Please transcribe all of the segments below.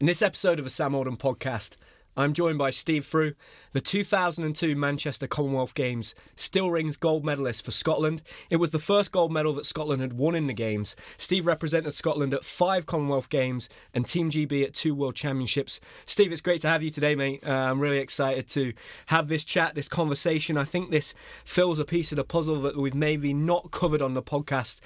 In this episode of the Sam Oldham podcast, I'm joined by Steve Frew, the 2002 Manchester Commonwealth Games still rings gold medalist for Scotland. It was the first gold medal that Scotland had won in the Games. Steve represented Scotland at 5 Commonwealth Games and Team GB at 2 World Championships. Steve, it's great to have you today, mate. I'm really excited to have this chat, this conversation. I think this fills a piece of the puzzle that we've maybe not covered on the podcast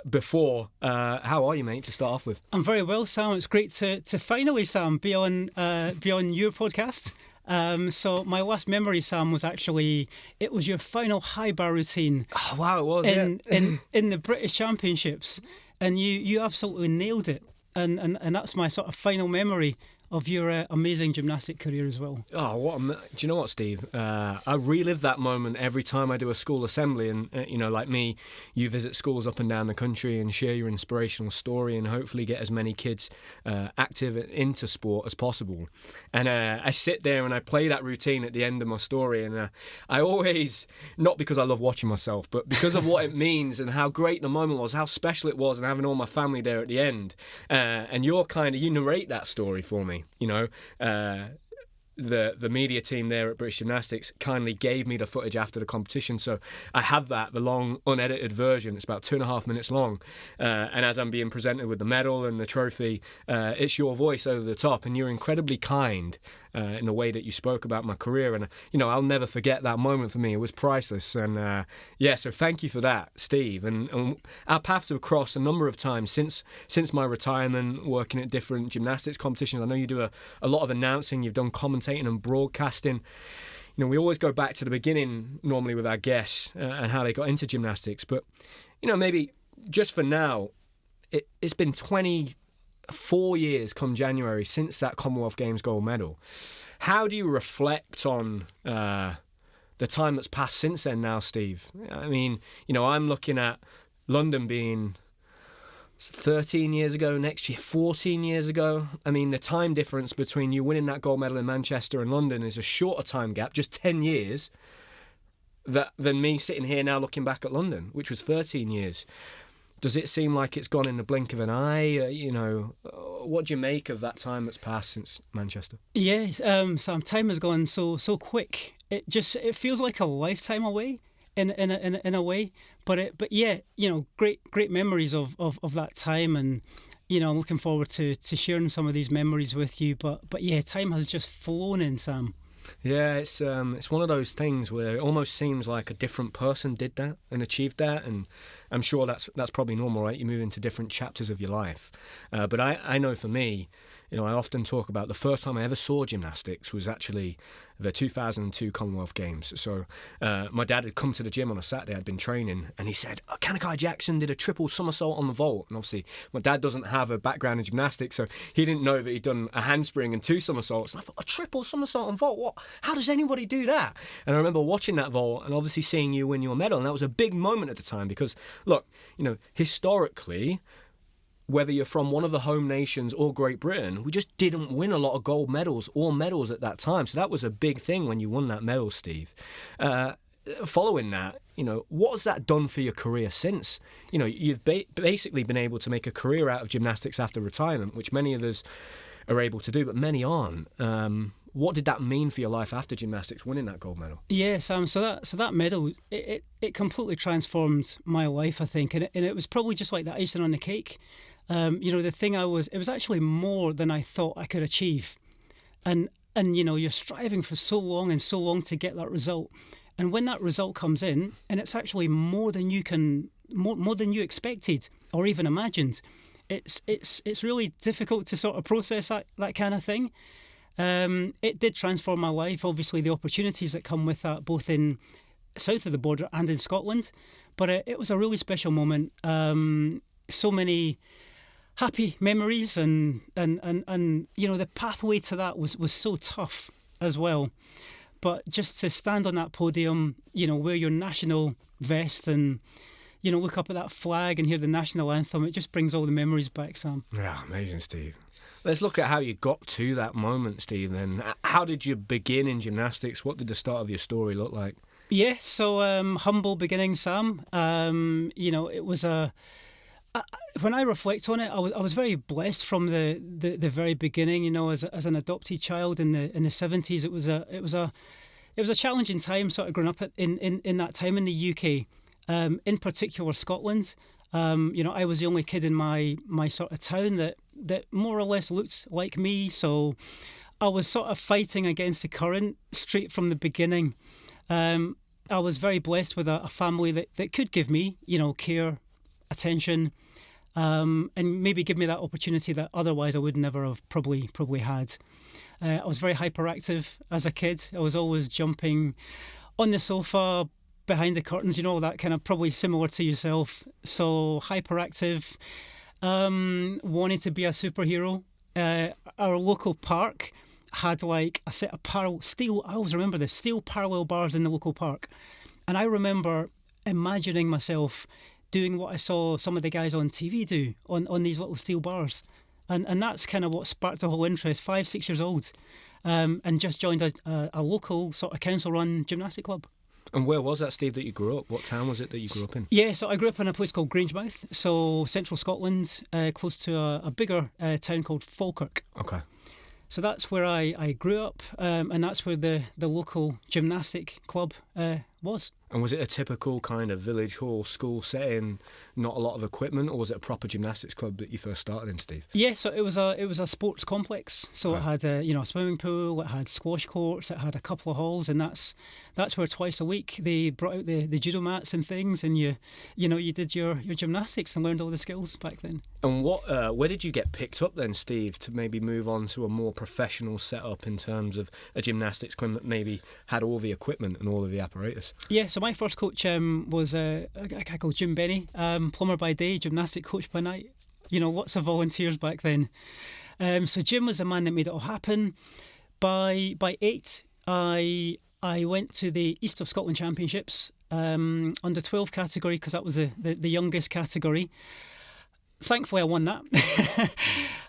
before. How are you, mate, to start off with? I'm very well, Sam. It's great to finally, Sam, be on your podcast. So my last memory, Sam, was actually it was your final high bar routine. Oh, wow, it was in the British Championships, and you absolutely nailed it. And that's my sort of final memory of your amazing gymnastic career as well. Oh, do you know what, Steve? I relive that moment every time I do a school assembly, and like me, you visit schools up and down the country and share your inspirational story and hopefully get as many kids active into sport as possible. And I sit there and I play that routine at the end of my story, and I always, not because I love watching myself, but because of what it means and how great the moment was, how special it was, and having all my family there at the end. And you narrate that story for me. The media team there at British Gymnastics kindly gave me the footage after the competition, so I have the long unedited version. It's about 2.5 minutes long, and as I'm being presented with the medal and the trophy, it's your voice over the top, and you're incredibly kind in the way that you spoke about my career, and I'll never forget that moment. For me, it was priceless. And so thank you for that, Steve. And our paths have crossed a number of times since my retirement, working at different gymnastics competitions. I know you do a lot of announcing, you've done commentating and broadcasting. We always go back to the beginning normally with our guests and how they got into gymnastics, but maybe just for now, it's been 24 years come January since that Commonwealth Games gold medal. How do you reflect on the time that's passed since then now, Steve? I mean, I'm looking at London being 13 years ago, next year 14 years ago. I mean, the time difference between you winning that gold medal in Manchester and London is a shorter time gap, just 10 years, than me sitting here now looking back at London, which was 13 years. Does it seem like it's gone in the blink of an eye? What do you make of that time that's passed since Manchester? Yeah, Sam, time has gone so quick. It feels like a lifetime away in a way. But yeah, great memories of that time, and I'm looking forward to sharing some of these memories with you. But yeah, time has just flown in, Sam. Yeah, it's one of those things where it almost seems like a different person did that and achieved that, and I'm sure that's probably normal, right? You move into different chapters of your life. But I know for me, I often talk about the first time I ever saw gymnastics was actually the 2002 Commonwealth Games. So my dad had come to the gym on a Saturday, I'd been training, and he said, Kanakai Jackson did a triple somersault on the vault. And obviously my dad doesn't have a background in gymnastics, so he didn't know that he'd done a handspring and 2 somersaults. And I thought, a triple somersault on vault? What? How does anybody do that? And I remember watching that vault and obviously seeing you win your medal, and that was a big moment at the time because, look, historically, whether you're from one of the home nations or Great Britain, we just didn't win a lot of gold medals or medals at that time. So that was a big thing when you won that medal, Steve. Following that, what has that done for your career since? You've basically been able to make a career out of gymnastics after retirement, which many of us are able to do, but many aren't. What did that mean for your life after gymnastics, winning that gold medal? Yeah, Sam. So that medal, it completely transformed my life, I think, and it was probably just like the icing on the cake. The thing it was actually more than I thought I could achieve, and you're striving for so long to get that result, and when that result comes in, and it's actually more than you expected or even imagined, it's really difficult to sort of process that kind of thing. It did transform my life, obviously the opportunities that come with that, both in south of the border and in Scotland, but it was a really special moment. So many happy memories, and the pathway to that was so tough as well. But just to stand on that podium, wear your national vest and look up at that flag and hear the national anthem, it just brings all the memories back, Sam. Yeah, amazing, Steve. Let's look at how you got to that moment, Steve, then. How did you begin in gymnastics? What did the start of your story look like? Yeah, so humble beginning, Sam. It was a when I reflect on it, I was very blessed from the very beginning. You know, as an adopted child in the 70s, it was a challenging time, sort of growing up in that time in the UK, in particular Scotland. You know, I was the only kid in my sort of town that more or less looked like me, so I was sort of fighting against the current straight from the beginning. I was very blessed with a family that could give me, you know, care, attention, and maybe give me that opportunity that otherwise I would never have probably had. I was very hyperactive as a kid. I was always jumping on the sofa, behind the curtains, you know, that kind of probably similar to yourself. So hyperactive, wanted to be a superhero. Our local park had like a set of I always remember this, steel parallel bars in the local park. And I remember imagining myself doing what I saw some of the guys on TV do on these little steel bars. And that's kind of what sparked the whole interest, 5, 6 years old, and just joined a local sort of council-run gymnastic club. And where was that, Steve, that you grew up? What town was it that you grew up in? Yeah, so I grew up in a place called Grangemouth, so central Scotland, close to a bigger town called Falkirk. Okay. So that's where I grew up, and that's where the local gymnastic club was. And was it a typical kind of village hall school setting, not a lot of equipment, or was it a proper gymnastics club that you first started in, Steve? Yeah, so it was a sports complex. So Okay. it had a swimming pool, it had squash courts, it had a couple of halls, and that's where twice a week they brought out the judo mats and things, and you did your gymnastics and learned all the skills back then. And where did you get picked up then, Steve, to maybe move on to a more professional setup in terms of a gymnastics club that maybe had all the equipment and all of the apparatus? Yeah, so my first coach was a guy called Jim Benny, plumber by day, gymnastic coach by night. You know, lots of volunteers back then. So Jim was the man that made it all happen. By 8, I went to the East of Scotland Championships, under 12 category, because that was the youngest category. Thankfully, I won that.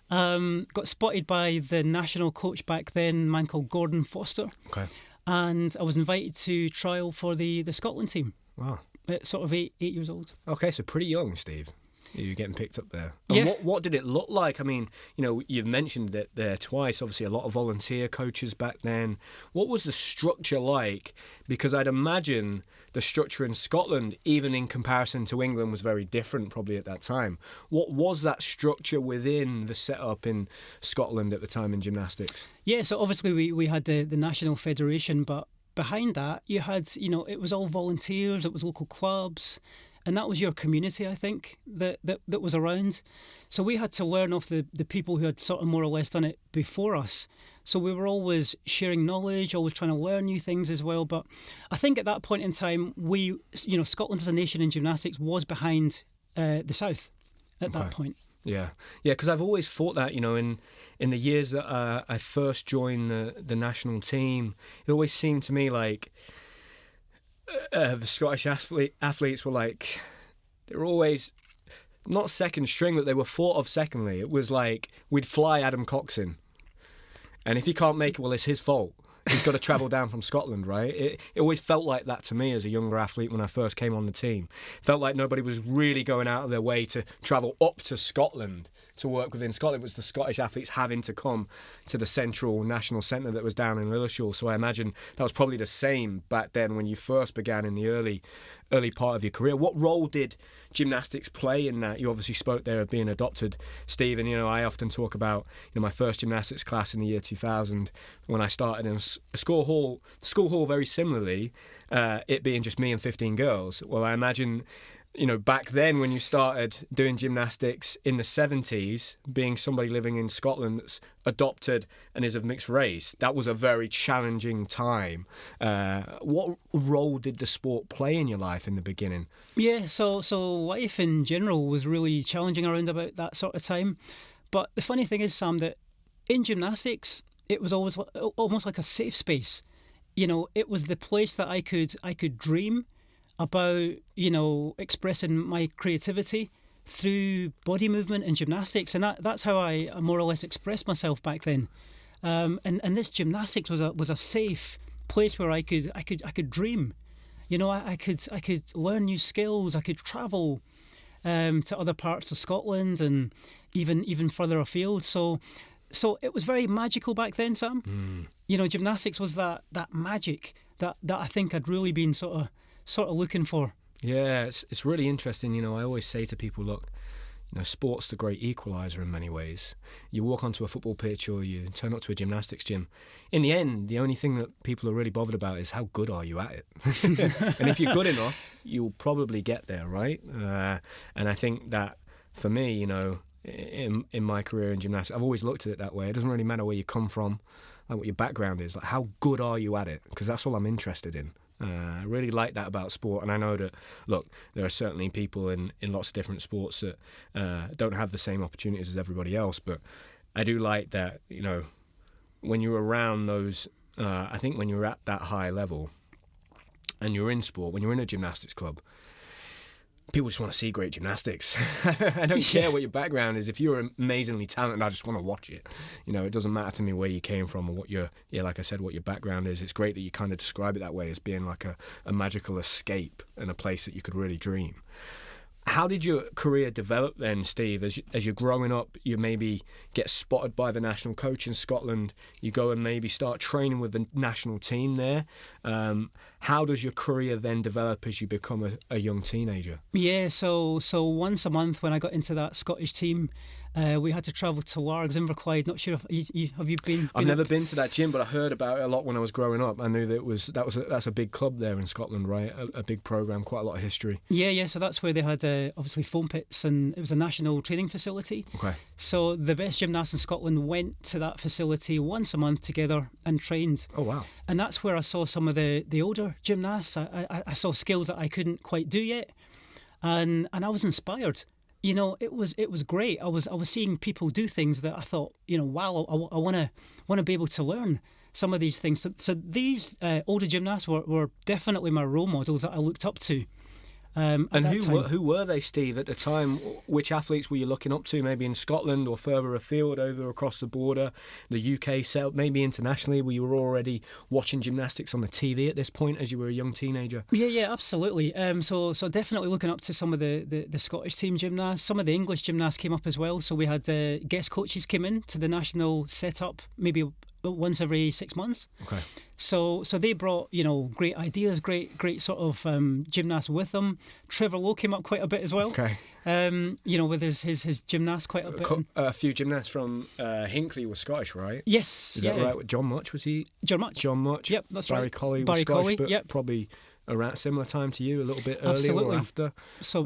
Got spotted by the national coach back then, a man called Gordon Foster. Okay. And I was invited to trial for the Scotland team. Wow. At sort of 8 years old. Okay, so pretty young, Steve. You're getting picked up there. And Yeah. what did it look like? I mean, you know, you've mentioned it there twice. Obviously, a lot of volunteer coaches back then. What was the structure like? Because I'd imagine the structure in Scotland, even in comparison to England, was very different probably at that time. What was that structure within the setup in Scotland at the time in gymnastics? Yeah, so obviously we had the National Federation, but behind that you had, it was all volunteers, it was local clubs, and that was your community, I think, that was around. So we had to learn off the people who had sort of more or less done it before us. So we were always sharing knowledge, always trying to learn new things as well. But I think at that point in time, Scotland as a nation in gymnastics was behind the South at that point. Yeah, because I've always thought that, in the years that I first joined the national team, it always seemed to me like the Scottish athletes were like, they were always not second string, but they were thought of secondly. It was like we'd fly Adam Coxon, and if he can't make it, well, it's his fault. He's got to travel down from Scotland, right? It always felt like that to me as a younger athlete when I first came on the team. Felt like nobody was really going out of their way to travel up to Scotland to work within Scotland. It was the Scottish athletes having to come to the central national centre that was down in Lilleshall. So I imagine that was probably the same back then when you first began in the early part of your career. What role did gymnastics play in that? You obviously spoke there of being adopted, Steve, and I often talk about my first gymnastics class in the year 2000 when I started in a school hall very similarly, it being just me and 15 girls. Well, I imagine back then when you started doing gymnastics in the 70s, being somebody living in Scotland that's adopted and is of mixed race, that was a very challenging time. What role did the sport play in your life in the beginning? Yeah, so life in general was really challenging around about that sort of time. But the funny thing is, Sam, that in gymnastics, it was always almost like a safe space. It was the place that I could dream about, expressing my creativity through body movement and gymnastics, and that's how I more or less expressed myself back then. And this gymnastics was a safe place where I could dream. I could learn new skills. I could travel. to other parts of Scotland and even further afield. So it was very magical back then, Sam. You know, gymnastics was that magic that I think I'd really been sort of looking for. Yeah, it's really interesting. You know, I always say to people, look, you know, sport's the great equaliser in many ways. You walk onto a football pitch or you turn up to a gymnastics gym. In the end, the only thing that people are really bothered about is how good are you at it. And if you're good enough, you'll probably get there, right? And I think that for me, you know, in my career in gymnastics, I've always looked at it that way. It doesn't really matter where you come from, like what your background is, like how good are you at it, because that's all I'm interested in. I really like that about sport, and I know that, look, there are certainly people in lots of different sports that don't have the same opportunities as everybody else, but I do like that, you know, when you're around those, I think when you're at that high level and you're in sport, when you're in a gymnastics club, people just want to see great gymnastics. I don't care what your background is. If you're amazingly talented, I just want to watch it. You know, it doesn't matter to me where you came from or what your, like I said, what your background is. It's great that you kind of describe it that way, as being like a magical escape and a place that you could really dream. How did your career develop then, Steve? As you're growing up, you maybe get spotted by the national coach in Scotland. You go and maybe start training with the national team there. How does your career then develop as you become a young teenager? Yeah, so once a month when I got into that Scottish team, we had to travel to Largs, Inverclyde. Not sure if have you been? I've never been to that gym, but I heard about it a lot when I was growing up. I knew that that's a big club there in Scotland, right? A big program, quite a lot of history. Yeah. So that's where they had obviously foam pits, and it was a national training facility. Okay. So the best gymnasts in Scotland went to that facility once a month together and trained. Oh wow! And that's where I saw some of the older gymnasts. I saw skills that I couldn't quite do yet, and I was inspired. You know, it was great. I was seeing people do things that I thought, you know, wow, I want to be able to learn some of these things. So these older gymnasts were definitely my role models that I looked up to. And who were they, Steve, at the time? Which athletes were you looking up to, maybe in Scotland or further afield, over across the border, the UK, maybe internationally? Were you already watching gymnastics on the TV at this point as you were a young teenager? Yeah, absolutely. So definitely looking up to some of the Scottish team gymnasts. Some of the English gymnasts came up as well. So we had guest coaches came in to the national setup maybe once every 6 months. Okay. So they brought, you know, great ideas, great sort of gymnasts with them. Trevor Lowe came up quite a bit as well. Okay. You know, with his gymnasts quite a bit. A few gymnasts from Hinckley were Scottish, right? Yes. Is that right? John Much, was he? John Much. Yep, that's Barry right. Colley was Scottish, but probably around similar time to you, a little bit earlier or after. So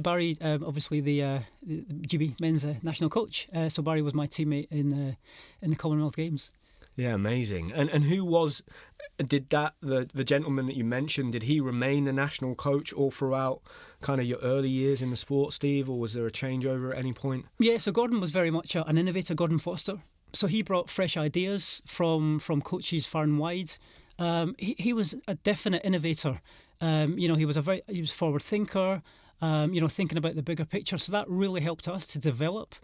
Barry, obviously the GB men's national coach. So Barry was my teammate in the Commonwealth Games. Yeah, amazing. And who did the gentleman that you mentioned, did he remain the national coach all throughout kind of your early years in the sport, Steve, or was there a changeover at any point? Yeah, so Gordon was very much an innovator, Gordon Foster. So he brought fresh ideas from coaches far and wide. He was a definite innovator. You know, he was a forward thinker, you know, thinking about the bigger picture. So that really helped us to develop.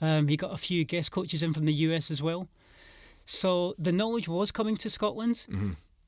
He got a few guest coaches in from the US as well. So the knowledge was coming to Scotland,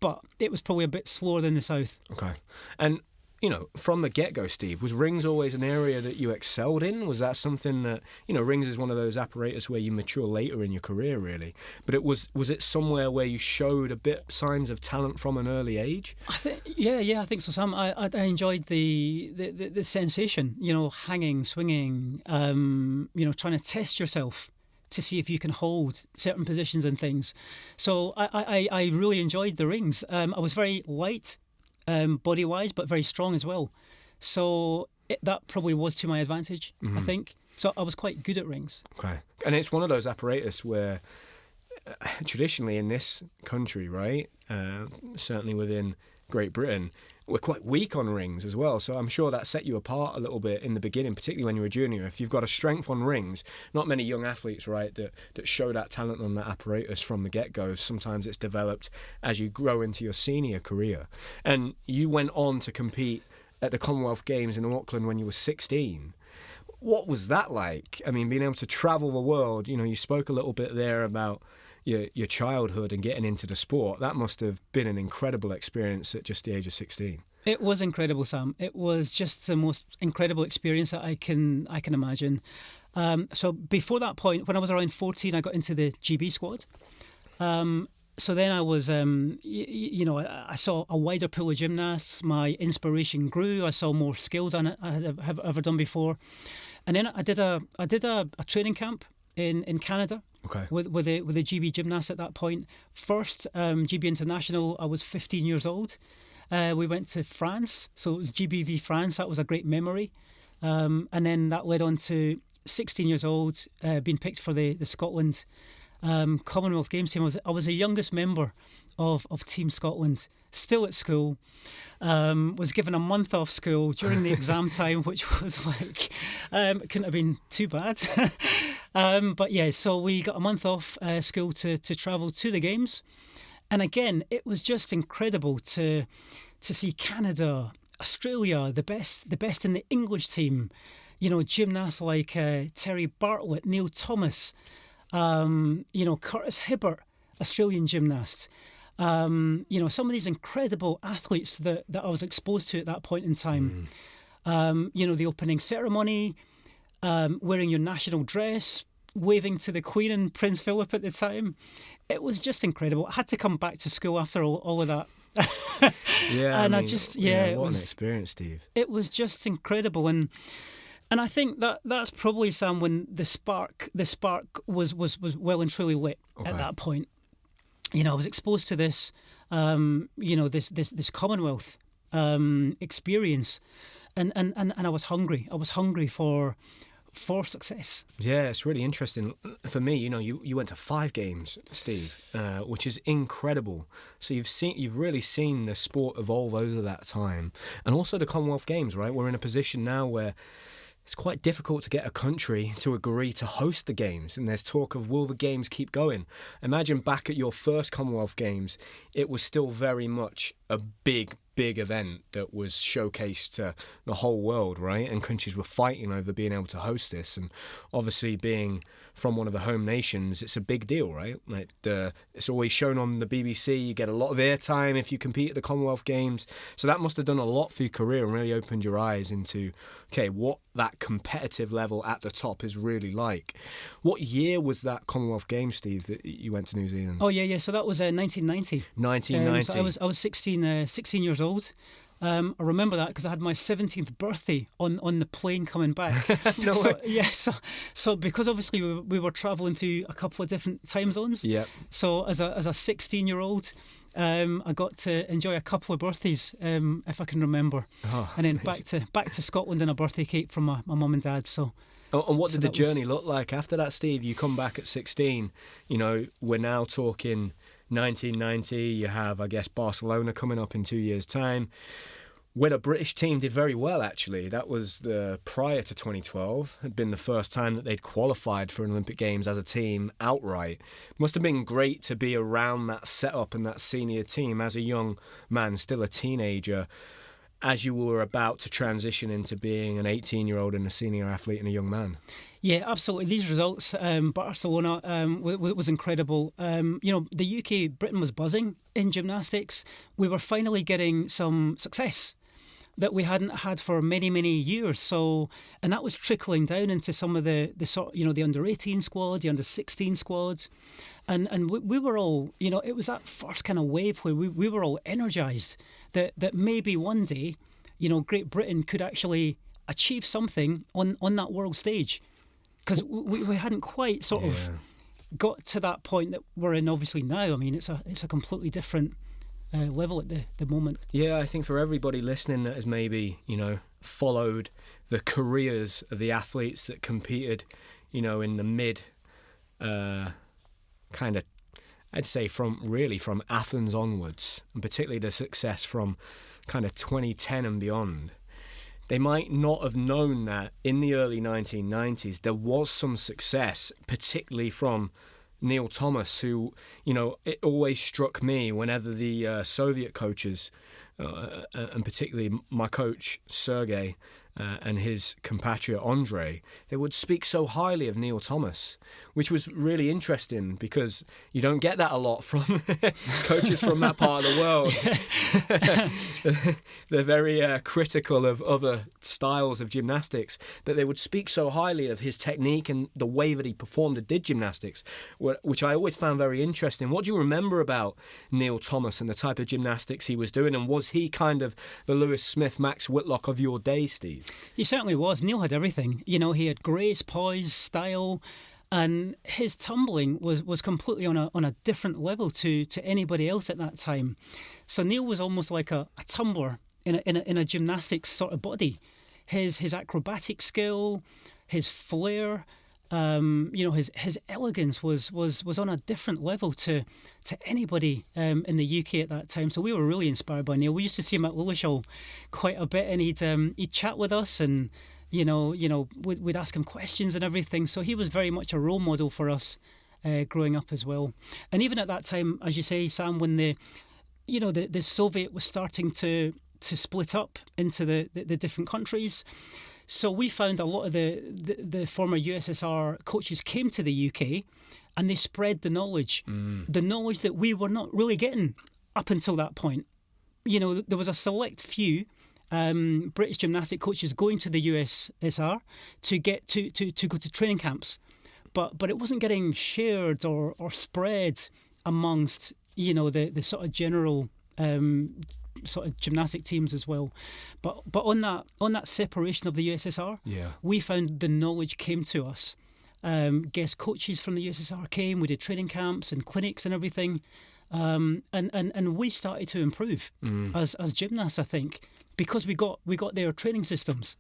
but it was probably a bit slower than the South. Okay. And, you know, from the get-go, Steve, was rings always an area that you excelled in? Was that something that, you know, rings is one of those apparatus where you mature later in your career, really. But was it somewhere where you showed a bit signs of talent from an early age? I think so, Sam. I enjoyed the sensation, you know, hanging, swinging, you know, trying to test yourself to see if you can hold certain positions and things. So I really enjoyed the rings. I was very light body-wise, but very strong as well. So that probably was to my advantage, I think. So I was quite good at rings. Okay. And it's one of those apparatus where traditionally in this country, right, certainly within Great Britain, we're quite weak on rings as well, so I'm sure that set you apart a little bit in the beginning, particularly when you were a junior. If you've got a strength on rings, not many young athletes, right, that show that talent on that apparatus from the get-go. Sometimes it's developed as you grow into your senior career. And you went on to compete at the Commonwealth Games in Auckland when you were 16. What was that like? I mean, being able to travel the world, you know, you spoke a little bit there about your childhood and getting into the sport. That must have been an incredible experience at just the age of 16. It was incredible, Sam. It was just the most incredible experience that I can imagine. So before that point, when I was around 14, I got into the GB squad. So then I was, I saw a wider pool of gymnasts. My inspiration grew. I saw more skills than I have ever done before. And then I did a training camp in Canada. Okay. With a GB gymnast at that point. First GB International, I was 15 years old. We went to France, so it was GBV France. That was a great memory. And then that led on to 16 years old, being picked for the Scotland Commonwealth Games team. I was the youngest member of Team Scotland, still at school. Was given a month off school during the exam time, which was like, couldn't have been too bad. But yeah, so we got a month off school to travel to the games. And again, it was just incredible to see Canada, Australia, the best in the English team. You know, gymnasts like Terry Bartlett, Neil Thomas, Curtis Hibbert, Australian gymnast. Some of these incredible athletes that I was exposed to at that point in time. The opening ceremony, wearing your national dress, waving to the Queen and Prince Philip at the time. It was just incredible. I had to come back to school after all of that. Yeah, and what an experience, Steve. It was just incredible, and I think that's probably, Sam, when the spark was well and truly lit. Okay. At that point. You know, I was exposed to this, this Commonwealth experience, and I was hungry. I was hungry for success. Yeah, it's really interesting. For me, you went to 5 games, Steve, which is incredible. So you've really seen the sport evolve over that time, and also the Commonwealth Games. Right, we're in a position now where it's quite difficult to get a country to agree to host the games, and there's talk of, will the games keep going? Imagine back at your first Commonwealth Games, it was still very much a big event that was showcased to the whole world, right? And countries were fighting over being able to host this, and obviously being from one of the home nations, it's a big deal, right? Like it's always shown on the BBC. You get a lot of airtime if you compete at the Commonwealth Games. So that must have done a lot for your career and really opened your eyes into, okay, what that competitive level at the top is really like. What year was that Commonwealth Games, Steve, that you went to New Zealand? Oh yeah. So that was 1990. 1990. So I was 16 years old. I remember that because I had my 17th birthday on the plane coming back. No way. Yeah, so because obviously we were travelling through a couple of different time zones. Yeah. So as a 16-year-old, I got to enjoy a couple of birthdays, if I can remember, and then amazing. back to Scotland and a birthday cake from my mum and dad. So. And what did the journey look like after that, Steve? You come back at 16. We're now talking 1990, you have, I guess, Barcelona coming up in 2 years' time, where a British team did very well, actually. That was prior to 2012, had been the first time that they'd qualified for an Olympic Games as a team outright. Must have been great to be around that setup and that senior team as a young man, still a teenager, as you were about to transition into being an 18-year-old and a senior athlete and a young man. Yeah, absolutely. These results, Barcelona was incredible. The UK, Britain was buzzing in gymnastics. We were finally getting some success that we hadn't had for many, many years. So, and that was trickling down into some of the the under 18 squad, the under 16 squads, and we were all, it was that first kind of wave where we were all energised that maybe one day, Great Britain could actually achieve something on that world stage. Because we hadn't quite sort of got to that point that we're in obviously now. I mean, it's a completely different level at the moment. Yeah, I think for everybody listening that has maybe, followed the careers of the athletes that competed, in the mid kind of, I'd say from Athens onwards, and particularly the success from kind of 2010 and beyond. They might not have known that in the early 1990s there was some success, particularly from Neil Thomas, who, it always struck me whenever the Soviet coaches, and particularly my coach Sergei and his compatriot Andrei, they would speak so highly of Neil Thomas. which was really interesting because you don't get that a lot from coaches from that part of the world. They're very critical of other styles of gymnastics, but they would speak so highly of his technique and the way that he performed and did gymnastics, which I always found very interesting. What do you remember about Neil Thomas and the type of gymnastics he was doing, and was he kind of the Lewis Smith, Max Whitlock of your day, Steve? He certainly was. Neil had everything. You know, he had grace, poise, style, and his tumbling was completely on a different level to anybody else at that time. So Neil was almost like a tumbler in a gymnastics sort of body. His acrobatic skill, his flair, his elegance was on a different level to anybody in the UK at that time. So we were really inspired by Neil. We used to see him at Lilleshall quite a bit, and he'd chat with us, and we'd ask him questions and everything. So he was very much a role model for us growing up as well. And even at that time, as you say, Sam, when the Soviet was starting to split up into the different countries. So we found a lot of the former USSR coaches came to the UK, and they spread the knowledge that we were not really getting up until that point. You know, there was a select few British gymnastic coaches going to the USSR to get to go to training camps, but it wasn't getting shared or spread amongst the sort of general sort of gymnastic teams as well. But on that separation of the USSR, we found the knowledge came to us. Guest coaches from the USSR came. We did training camps and clinics and everything, and we started to improve as gymnasts, I think, because we got their training systems,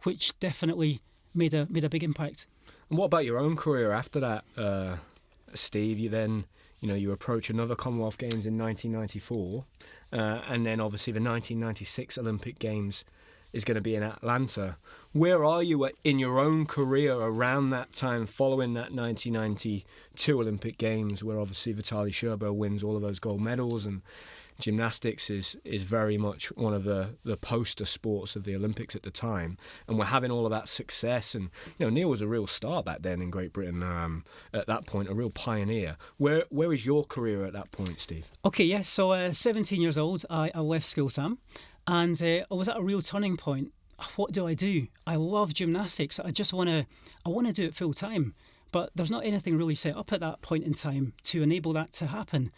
which definitely made a big impact. And what about your own career after that, Steve? You then, you approach another Commonwealth Games in 1994, and then obviously the 1996 Olympic Games is going to be in Atlanta. Where are you in your own career around that time, following that 1992 Olympic Games, where obviously Vitaly Sherbo wins all of those gold medals, and gymnastics is very much one of the poster sports of the Olympics at the time, and we're having all of that success. And Neil was a real star back then in Great Britain, at that point, a real pioneer. Where is your career at that point, Steve? Okay, yes. So 17 years old, I left school, Sam, and I was at a real turning point. What do? I love gymnastics. I want to do it full time, but there's not anything really set up at that point in time to enable that to happen.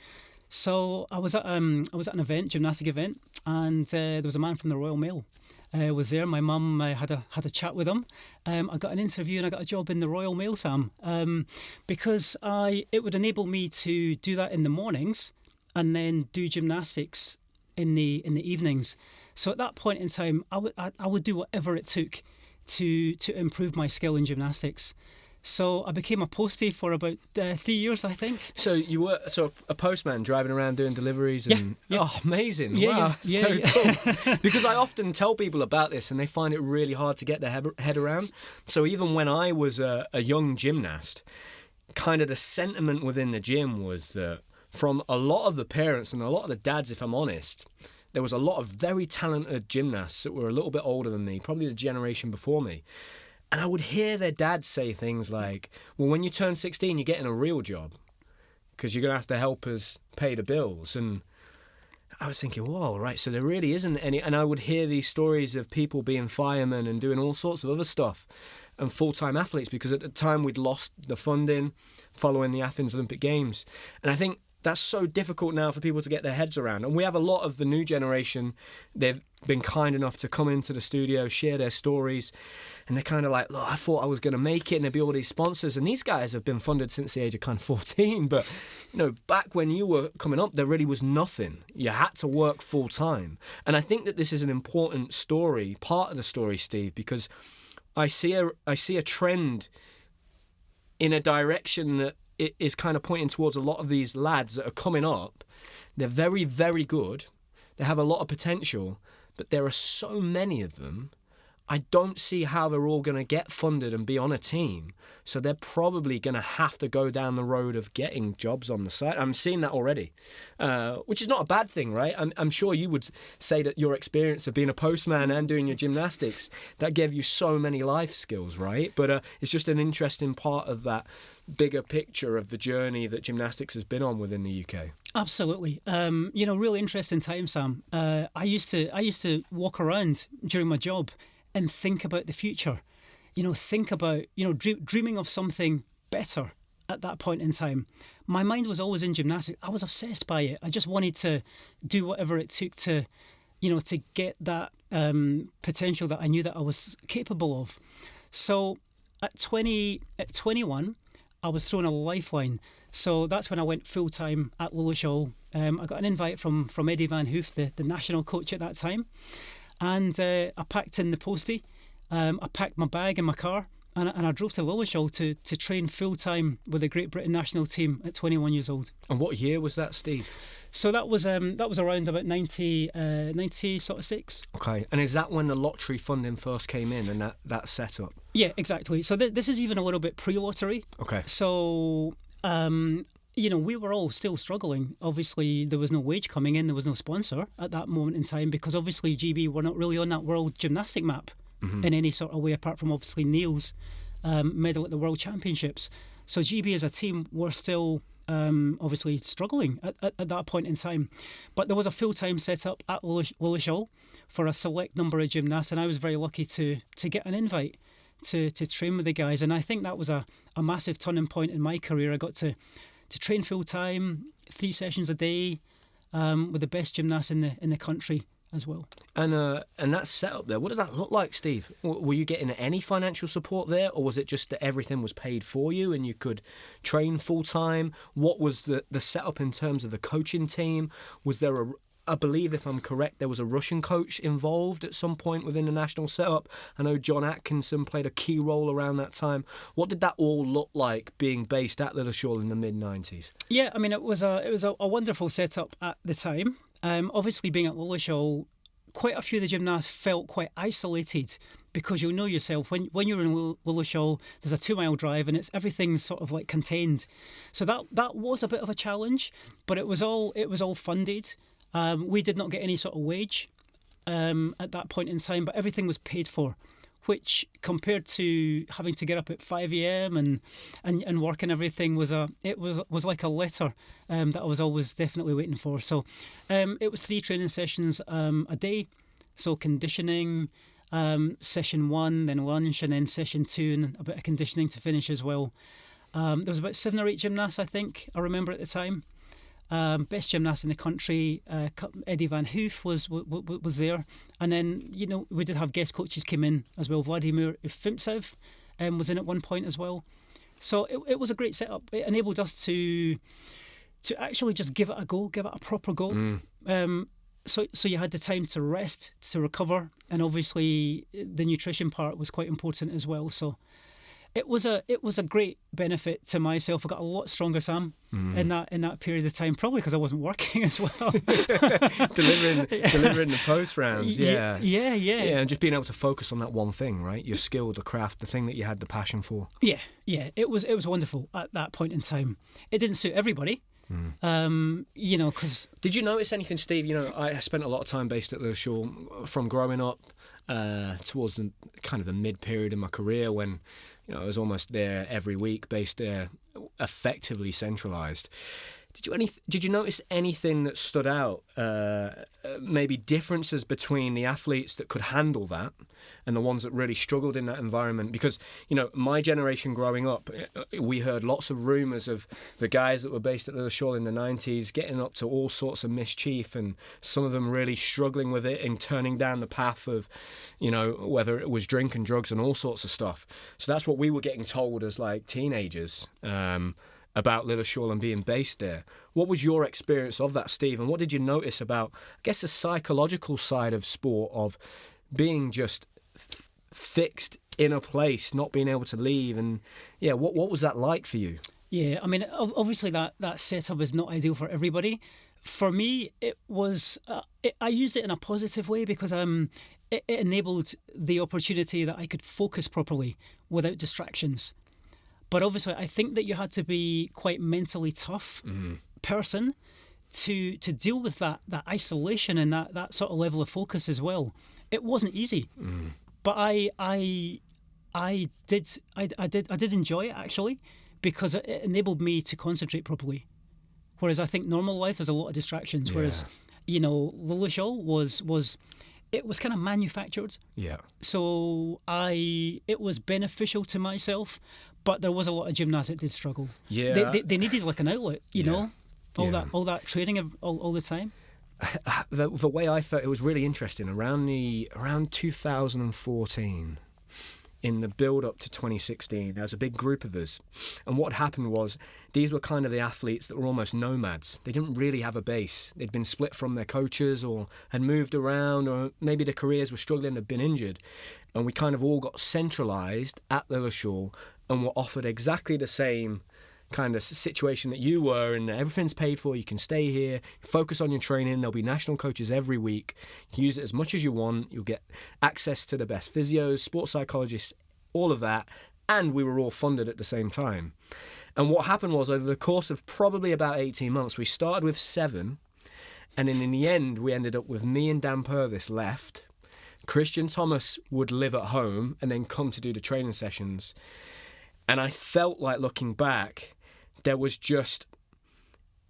So I was at an event, gymnastic event, and there was a man from the Royal Mail. Was there. My mum had a chat with him. I got an interview and I got a job in the Royal Mail, Sam, because it would enable me to do that in the mornings and then do gymnastics in the evenings. So at that point in time, I would do whatever it took to improve my skill in gymnastics. So I became a postie for about 3 years, I think. So you were a postman driving around doing deliveries and oh, amazing! Wow, cool. Because I often tell people about this and they find it really hard to get their head around. So even when I was a young gymnast, kind of the sentiment within the gym was that from a lot of the parents and a lot of the dads, if I'm honest, there was a lot of very talented gymnasts that were a little bit older than me, probably the generation before me. And I would hear their dads say things like, well, when you turn 16, you're getting a real job because you're going to have to help us pay the bills. And I was thinking, whoa, right, so there really isn't any. And I would hear these stories of people being firemen and doing all sorts of other stuff and full-time athletes, because at the time we'd lost the funding following the Athens Olympic Games. And I think that's so difficult now for people to get their heads around. And we have a lot of the new generation. They've been kind enough to come into the studio, share their stories, and they're kind of like, look, I thought I was going to make it, and there'd be all these sponsors. And these guys have been funded since the age of kind of 14. But, back when you were coming up, there really was nothing. You had to work full time. And I think that this is an important story, part of the story, Steve, because I see a trend in a direction that it is kind of pointing towards a lot of these lads that are coming up. They're very, very good. They have a lot of potential, but there are so many of them. I don't see how they're all going to get funded and be on a team. So they're probably going to have to go down the road of getting jobs on the side. I'm seeing that already, which is not a bad thing, right? I'm sure you would say that your experience of being a postman and doing your gymnastics, that gave you so many life skills, right? But it's just an interesting part of that bigger picture of the journey that gymnastics has been on within the UK. Absolutely. Really interesting time, Sam. I used to walk around during my job and think about the future. Think about, dreaming of something better at that point in time. My mind was always in gymnastics. I was obsessed by it. I just wanted to do whatever it took to get that potential that I knew that I was capable of. So at 21, I was thrown a lifeline. So that's when I went full-time at Lilleshall. I got an invite from Eddie Van Hoof, the national coach at that time. And I packed in the postie. I packed my bag in my car and I drove to Lilleshall to train full-time with the Great Britain national team at 21 years old. And what year was that, Steve? So that was around about 90 sort of 6. Okay, and is that when the lottery funding first came in and that set up? Yeah, exactly. So this is even a little bit pre-lottery. Okay. So we were all still struggling. Obviously, there was no wage coming in. There was no sponsor at that moment in time because obviously GB were not really on that world gymnastic map in any sort of way, apart from obviously Neil's medal at the World Championships. So GB as a team were still obviously struggling at that point in time. But there was a full-time setup at Lilleshall for a select number of gymnasts, and I was very lucky to get an invite to train with the guys. And I think that was a massive turning point in my career. I got to train full-time, 3 sessions a day, with the best gymnasts in the country as well. And that setup there, what did that look like, Steve? Were you getting any financial support there, or was it just that everything was paid for you and you could train full-time? What was the setup in terms of the coaching team? Was there I believe, if I'm correct, there was a Russian coach involved at some point within the national setup. I know John Atkinson played a key role around that time. What did that all look like being based at Lilleshall in the mid-90s? Yeah, I mean, it was a wonderful setup at the time. Obviously, being at Lilleshall, quite a few of the gymnasts felt quite isolated because you'll know yourself when you're in Lilleshall, there's a 2-mile drive and everything's sort of like contained. So that was a bit of a challenge, but it was all funded. We did not get any sort of wage at that point in time, but everything was paid for, which compared to having to get up at 5 a.m. and work and everything was like a letter that I was always definitely waiting for. So it was 3 training sessions a day, so conditioning, session 1, then lunch, and then session 2, and a bit of conditioning to finish as well. There was about 7 or 8 gymnasts, I think, I remember at the time. Best gymnast in the country, Eddie Van Hoof was there, and then we did have guest coaches come in as well. Vladimir Ufimtsev was in at one point as well, so it was a great setup. It enabled us to actually just give it a go, give it a proper go. So you had the time to rest, to recover, and obviously the nutrition part was quite important as well. So it was a great benefit to myself. I got a lot stronger, Sam, in that period of time, probably because I wasn't working as well. delivering the post rounds, yeah, and just being able to focus on that one thing, right? Your skill, the craft, the thing that you had the passion for. Yeah, it was wonderful at that point in time. It didn't suit everybody. Because... Did you notice anything, Steve? I spent a lot of time based at Lilleshall from growing up towards the kind of the mid-period in my career when, I was almost there every week, based there, effectively centralised. Did you notice anything that stood out? Maybe differences between the athletes that could handle that and the ones that really struggled in that environment? Because, my generation growing up, we heard lots of rumours of the guys that were based at Lilleshall in the 90s getting up to all sorts of mischief, and some of them really struggling with it and turning down the path of, whether it was drink and drugs and all sorts of stuff. So that's what we were getting told as like teenagers. About Lilleshall and being based there. What was your experience of that, Steve? And what did you notice about, I guess, the psychological side of sport, of being just fixed in a place, not being able to leave? And what was that like for you? Yeah, I mean, obviously that setup is not ideal for everybody. for me, it was. I used it in a positive way because it enabled the opportunity that I could focus properly without distractions. But obviously, I think that you had to be quite mentally tough person to deal with that isolation and that sort of level of focus as well. It wasn't easy, but I did enjoy it actually, because it enabled me to concentrate properly. Whereas I think normal life, there's a lot of distractions. Yeah. Whereas, Lilleshall was it was kind of manufactured. Yeah. So it was beneficial to myself, but there was a lot of gymnasts that did struggle. Yeah. They needed like an outlet, you know, all that training all the time. The way I felt, it was really interesting around 2014. In the build-up to 2016, there was a big group of us. And what happened was, these were kind of the athletes that were almost nomads. They didn't really have a base. They'd been split from their coaches or had moved around, or maybe their careers were struggling, had been injured. And we kind of all got centralised at Lilleshall and were offered exactly the same kind of situation that you were, and everything's paid for. You can stay here, focus on your training. There'll be national coaches every week. You can use it as much as you want. You'll get access to the best physios, sports psychologists, all of that, and we were all funded at the same time. And what happened was, over the course of probably about 18 months, we started with 7, and then in the end we ended up with me and Dan Purvis left. Christian Thomas would live at home and then come to do the training sessions. And I felt like, looking back, there was just,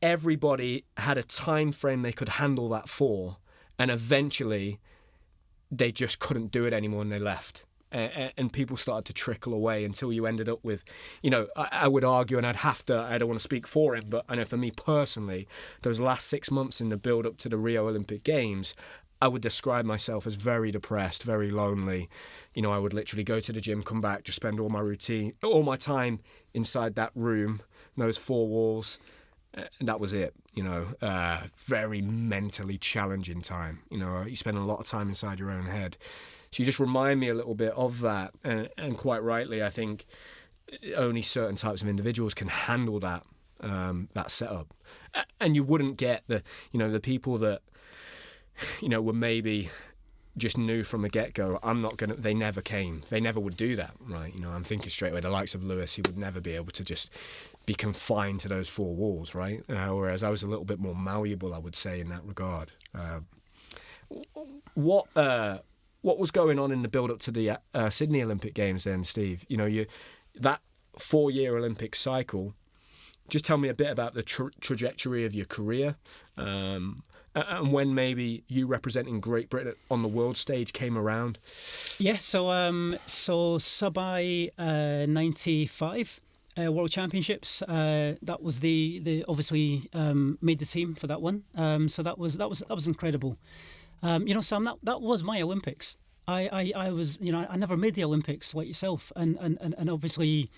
everybody had a time frame they could handle that for, and eventually they just couldn't do it anymore and they left. And people started to trickle away until you ended up with, I would argue, and I don't want to speak for him, but I know for me personally, those last 6 months in the build up to the Rio Olympic Games, I would describe myself as very depressed, very lonely. I would literally go to the gym, come back, just spend all my time inside that room, those 4 walls, and that was it. Very mentally challenging time. You spend a lot of time inside your own head. So you just remind me a little bit of that, and quite rightly, I think only certain types of individuals can handle that setup, and you wouldn't get the people that were maybe just new from the get-go. They never came. They never would do that, right? I'm thinking straight away the likes of Lewis. He would never be able to just be confined to those 4 walls, right? Whereas I was a little bit more malleable, I would say, in that regard. What was going on in the build-up to the Sydney Olympic Games then, Steve? That 4-year Olympic cycle. Just tell me a bit about the trajectory of your career, and when maybe you representing Great Britain on the world stage came around. Yeah, so sub-I 95 World Championships. That was the obviously made the team for that one. So that was incredible. Sam, that was my Olympics. I was, I never made the Olympics like yourself, and obviously,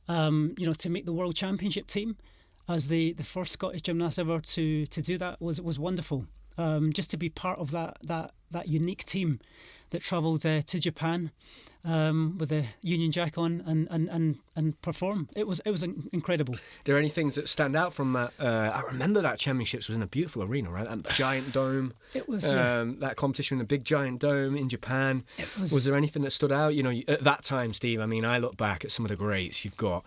to make the World Championship team as the first Scottish gymnast ever to do that was wonderful. Just to be part of that unique team that travelled to Japan with the Union Jack on and perform. It was incredible. Are there any things that stand out from that? I remember that championships was in a beautiful arena, right? That giant dome. It was that competition in the big giant dome in Japan. Was there anything that stood out? At that time, Steve. I mean, I look back at some of the greats. You've got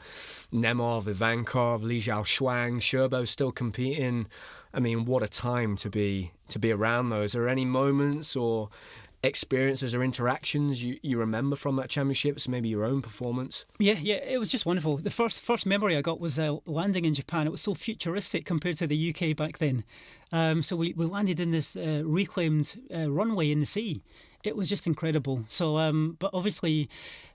Nemov, Ivankov, Li Zhaoshuang, Sherbo still competing. I mean, what a time to be around those. Are there any moments or experiences or interactions you remember from that championships, maybe your own performance? Yeah, it was just wonderful. The first memory I got was landing in Japan. It was so futuristic compared to the UK back then. So we landed in this reclaimed runway in the sea. It was just incredible. So, but obviously,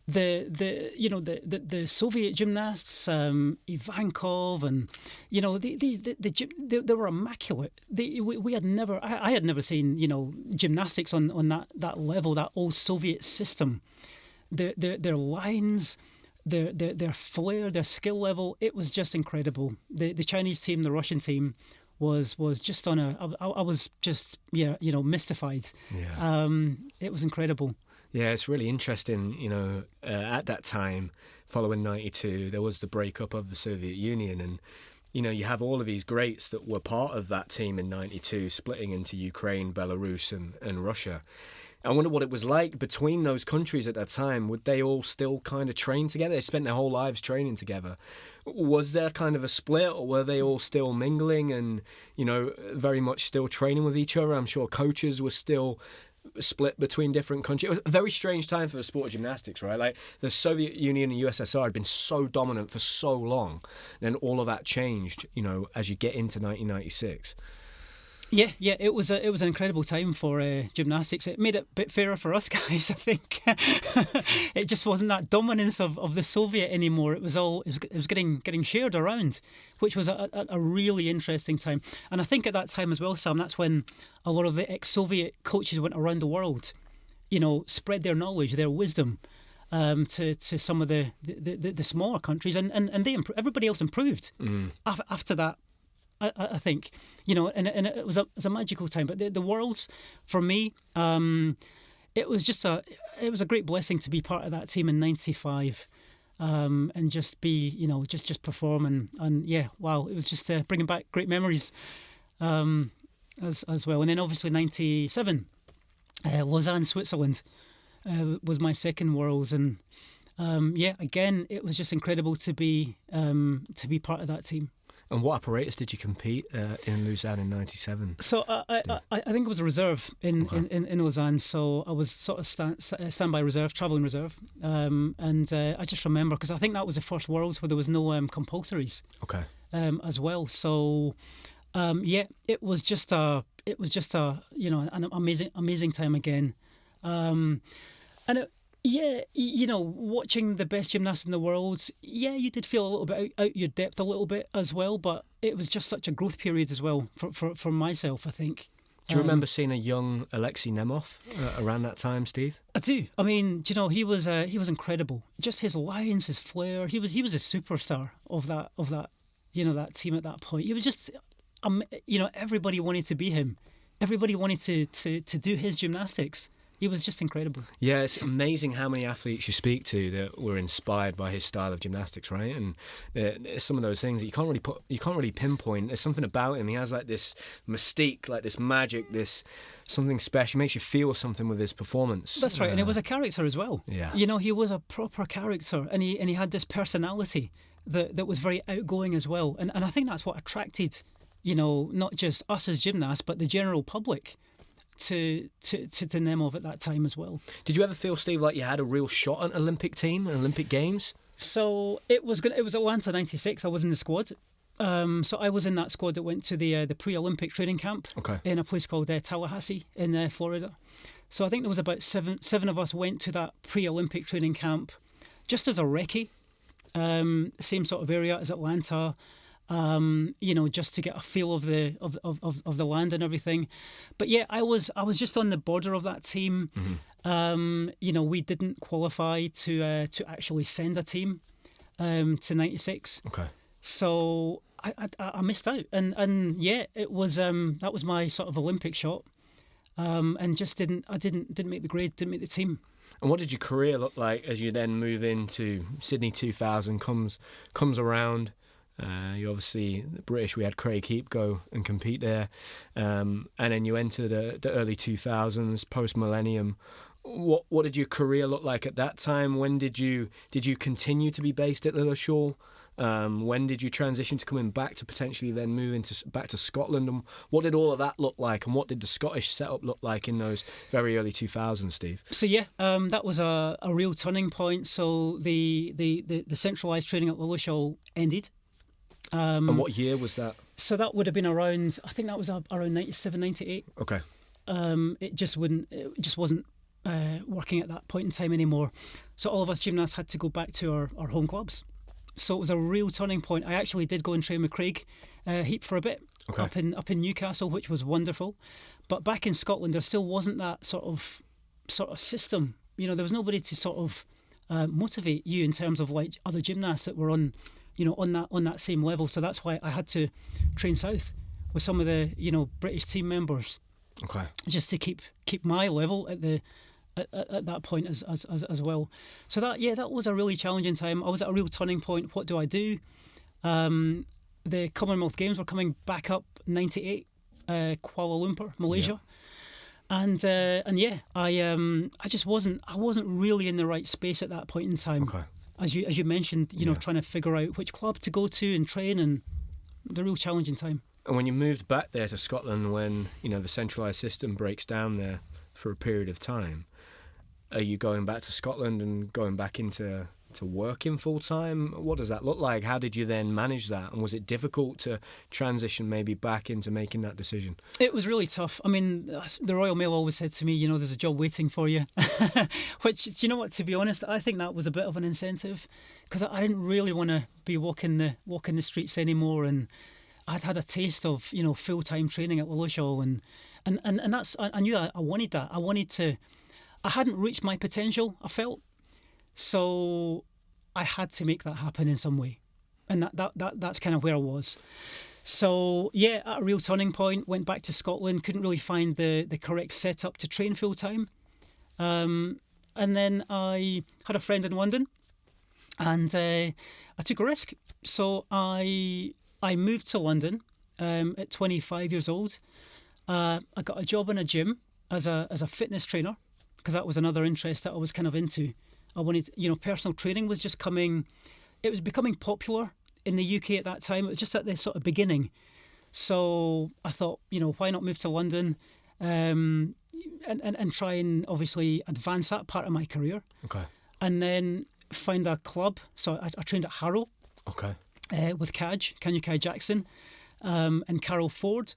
the Soviet gymnasts, Ivankov, and they were immaculate. We had never, I had never seen gymnastics on that level, that old Soviet system. Their lines, their flair, their skill level, it was just incredible. The Chinese team, the Russian team, was just on I was just mystified. Yeah. It was incredible. Yeah, it's really interesting. At that time, following '92, there was the breakup of the Soviet Union, and you have all of these greats that were part of that team in '92, splitting into Ukraine, Belarus, and Russia. I wonder what it was like between those countries at that time. Would they all still kind of train together? They spent their whole lives training together. Was there kind of a split, or were they all still mingling and, very much still training with each other? I'm sure coaches were still split between different countries. It was a very strange time for the sport of gymnastics, right? Like the Soviet Union and USSR had been so dominant for so long, then all of that changed, as you get into 1996. Yeah, it was an incredible time for gymnastics. It made it a bit fairer for us guys, I think. It just wasn't that dominance of the Soviet anymore. It was getting shared around, which was a really interesting time. And I think at that time as well, Sam, that's when a lot of the ex-Soviet coaches went around the world, spread their knowledge, their wisdom to some of the smaller countries, and everybody else improved after that. I think, and it was a magical time. But the Worlds, for me, it was a great blessing to be part of that team in '95, and just be, just perform and yeah, wow, it was just bringing back great memories, as well. And then obviously '97, Lausanne, Switzerland, was my second Worlds, and again, it was just incredible to be part of that team. And what apparatus did you compete in Lausanne in '97? So I think it was a reserve in Lausanne. So I was sort of standby reserve, travelling reserve, and I just remember because I think that was the first Worlds where there was no compulsories. Okay. As well. So it was just an amazing time again, and it. Yeah, watching the best gymnasts in the world, you did feel a little bit out your depth a little bit as well, but it was just such a growth period as well for myself, I think. Do you remember seeing a young Alexei Nemov around that time, Steve? I do. I mean, he was incredible. Just his lines, his flair. He was a superstar of that that team at that point. He was just, everybody wanted to be him. Everybody wanted to do his gymnastics. He was just incredible. Yeah, it's amazing how many athletes you speak to that were inspired by his style of gymnastics, right? And there's some of those things that you can't really pinpoint. There's something about him. He has like this mystique, like this magic, this something special. He makes you feel something with his performance. That's right, and it was a character as well. Yeah, he was a proper character, and he had this personality that was very outgoing as well. And I think that's what attracted, not just us as gymnasts, but the general public to Nemov at that time as well. Did you ever feel, Steve, like you had a real shot at an Olympic team, an Olympic Games? So it was Atlanta '96. I was in the squad. So I was in that squad that went to the pre-Olympic training camp in a place called Tallahassee in Florida. So I think there was about seven of us went to that pre-Olympic training camp just as a recce, same sort of area as Atlanta. Just to get a feel of the land and everything. But yeah, I was just on the border of that team. Mm-hmm. We didn't qualify to actually send a team to '96. Okay. So I missed out, and yeah, it was that was my sort of Olympic shot, and just didn't make the grade, didn't make the team. And what did your career look like as you then move into Sydney 2000 comes around? You obviously, the British, we had Craig Heap go and compete there, and then you enter the early 2000s, post-millennium. What did your career look like at that time? When did you continue to be based at Lilleshall? When did you transition to coming back to potentially then move back to Scotland? And what did all of that look like? And what did the Scottish setup look like in those very early 2000s, Steve? So yeah, that was a real turning point. So the centralised training at Lilleshall ended. And what year was that? So that would have been around, I think that was around 97, 98. Okay. It just wasn't working at that point in time anymore. So all of us gymnasts had to go back to our home clubs. So it was a real turning point. I actually did go and train with Craig Heap for a bit up in Newcastle, which was wonderful. But back in Scotland, there still wasn't that sort of system. There was nobody to sort of motivate you in terms of like other gymnasts that were on that same level. So that's why I had to train south with some of the British team members. Okay. Just to keep my level at that point as well. So that was a really challenging time. I was at a real turning point. What do I do? the Commonwealth Games were coming back up, 98, Kuala Lumpur, Malaysia. Yeah. And yeah, I just wasn't really in the right space at that point in time. Okay. As you mentioned, you know, trying to figure out which club to go to and train, and the real challenging time. And when you moved back there to Scotland, when, you know, the centralised system breaks down there for a period of time, are you going back to Scotland and going back into working full time? What does that look like? How did you then manage that? And was it difficult to transition maybe back into making that decision? It was really tough. I mean, the Royal Mail always said to me, you know, there's a job waiting for you. Which, do you know what, to be honest, I think that was a bit of an incentive, because I didn't really want to be walking the streets anymore, and I'd had a taste of, you know, full-time training at Lilleshall, and that's, I knew I wanted that. I hadn't reached my potential, I felt. So I had to make that happen in some way, and that's kind of where I was. So yeah, at a real turning point, went back to Scotland, couldn't really find the correct setup to train full time, and then I had a friend in London, and I took a risk. So I moved to London at 25 years old. I got a job in a gym as a fitness trainer, because that was another interest that I was kind of into. I wanted, you know, personal training was just it was becoming popular in the UK at that time. It was just at the sort of beginning. So I thought, you know, why not move to London and try and obviously advance that part of my career. Okay. And then find a club. So I trained at Harrow. Okay. With Canyu Kai Jackson, and Carol Ford,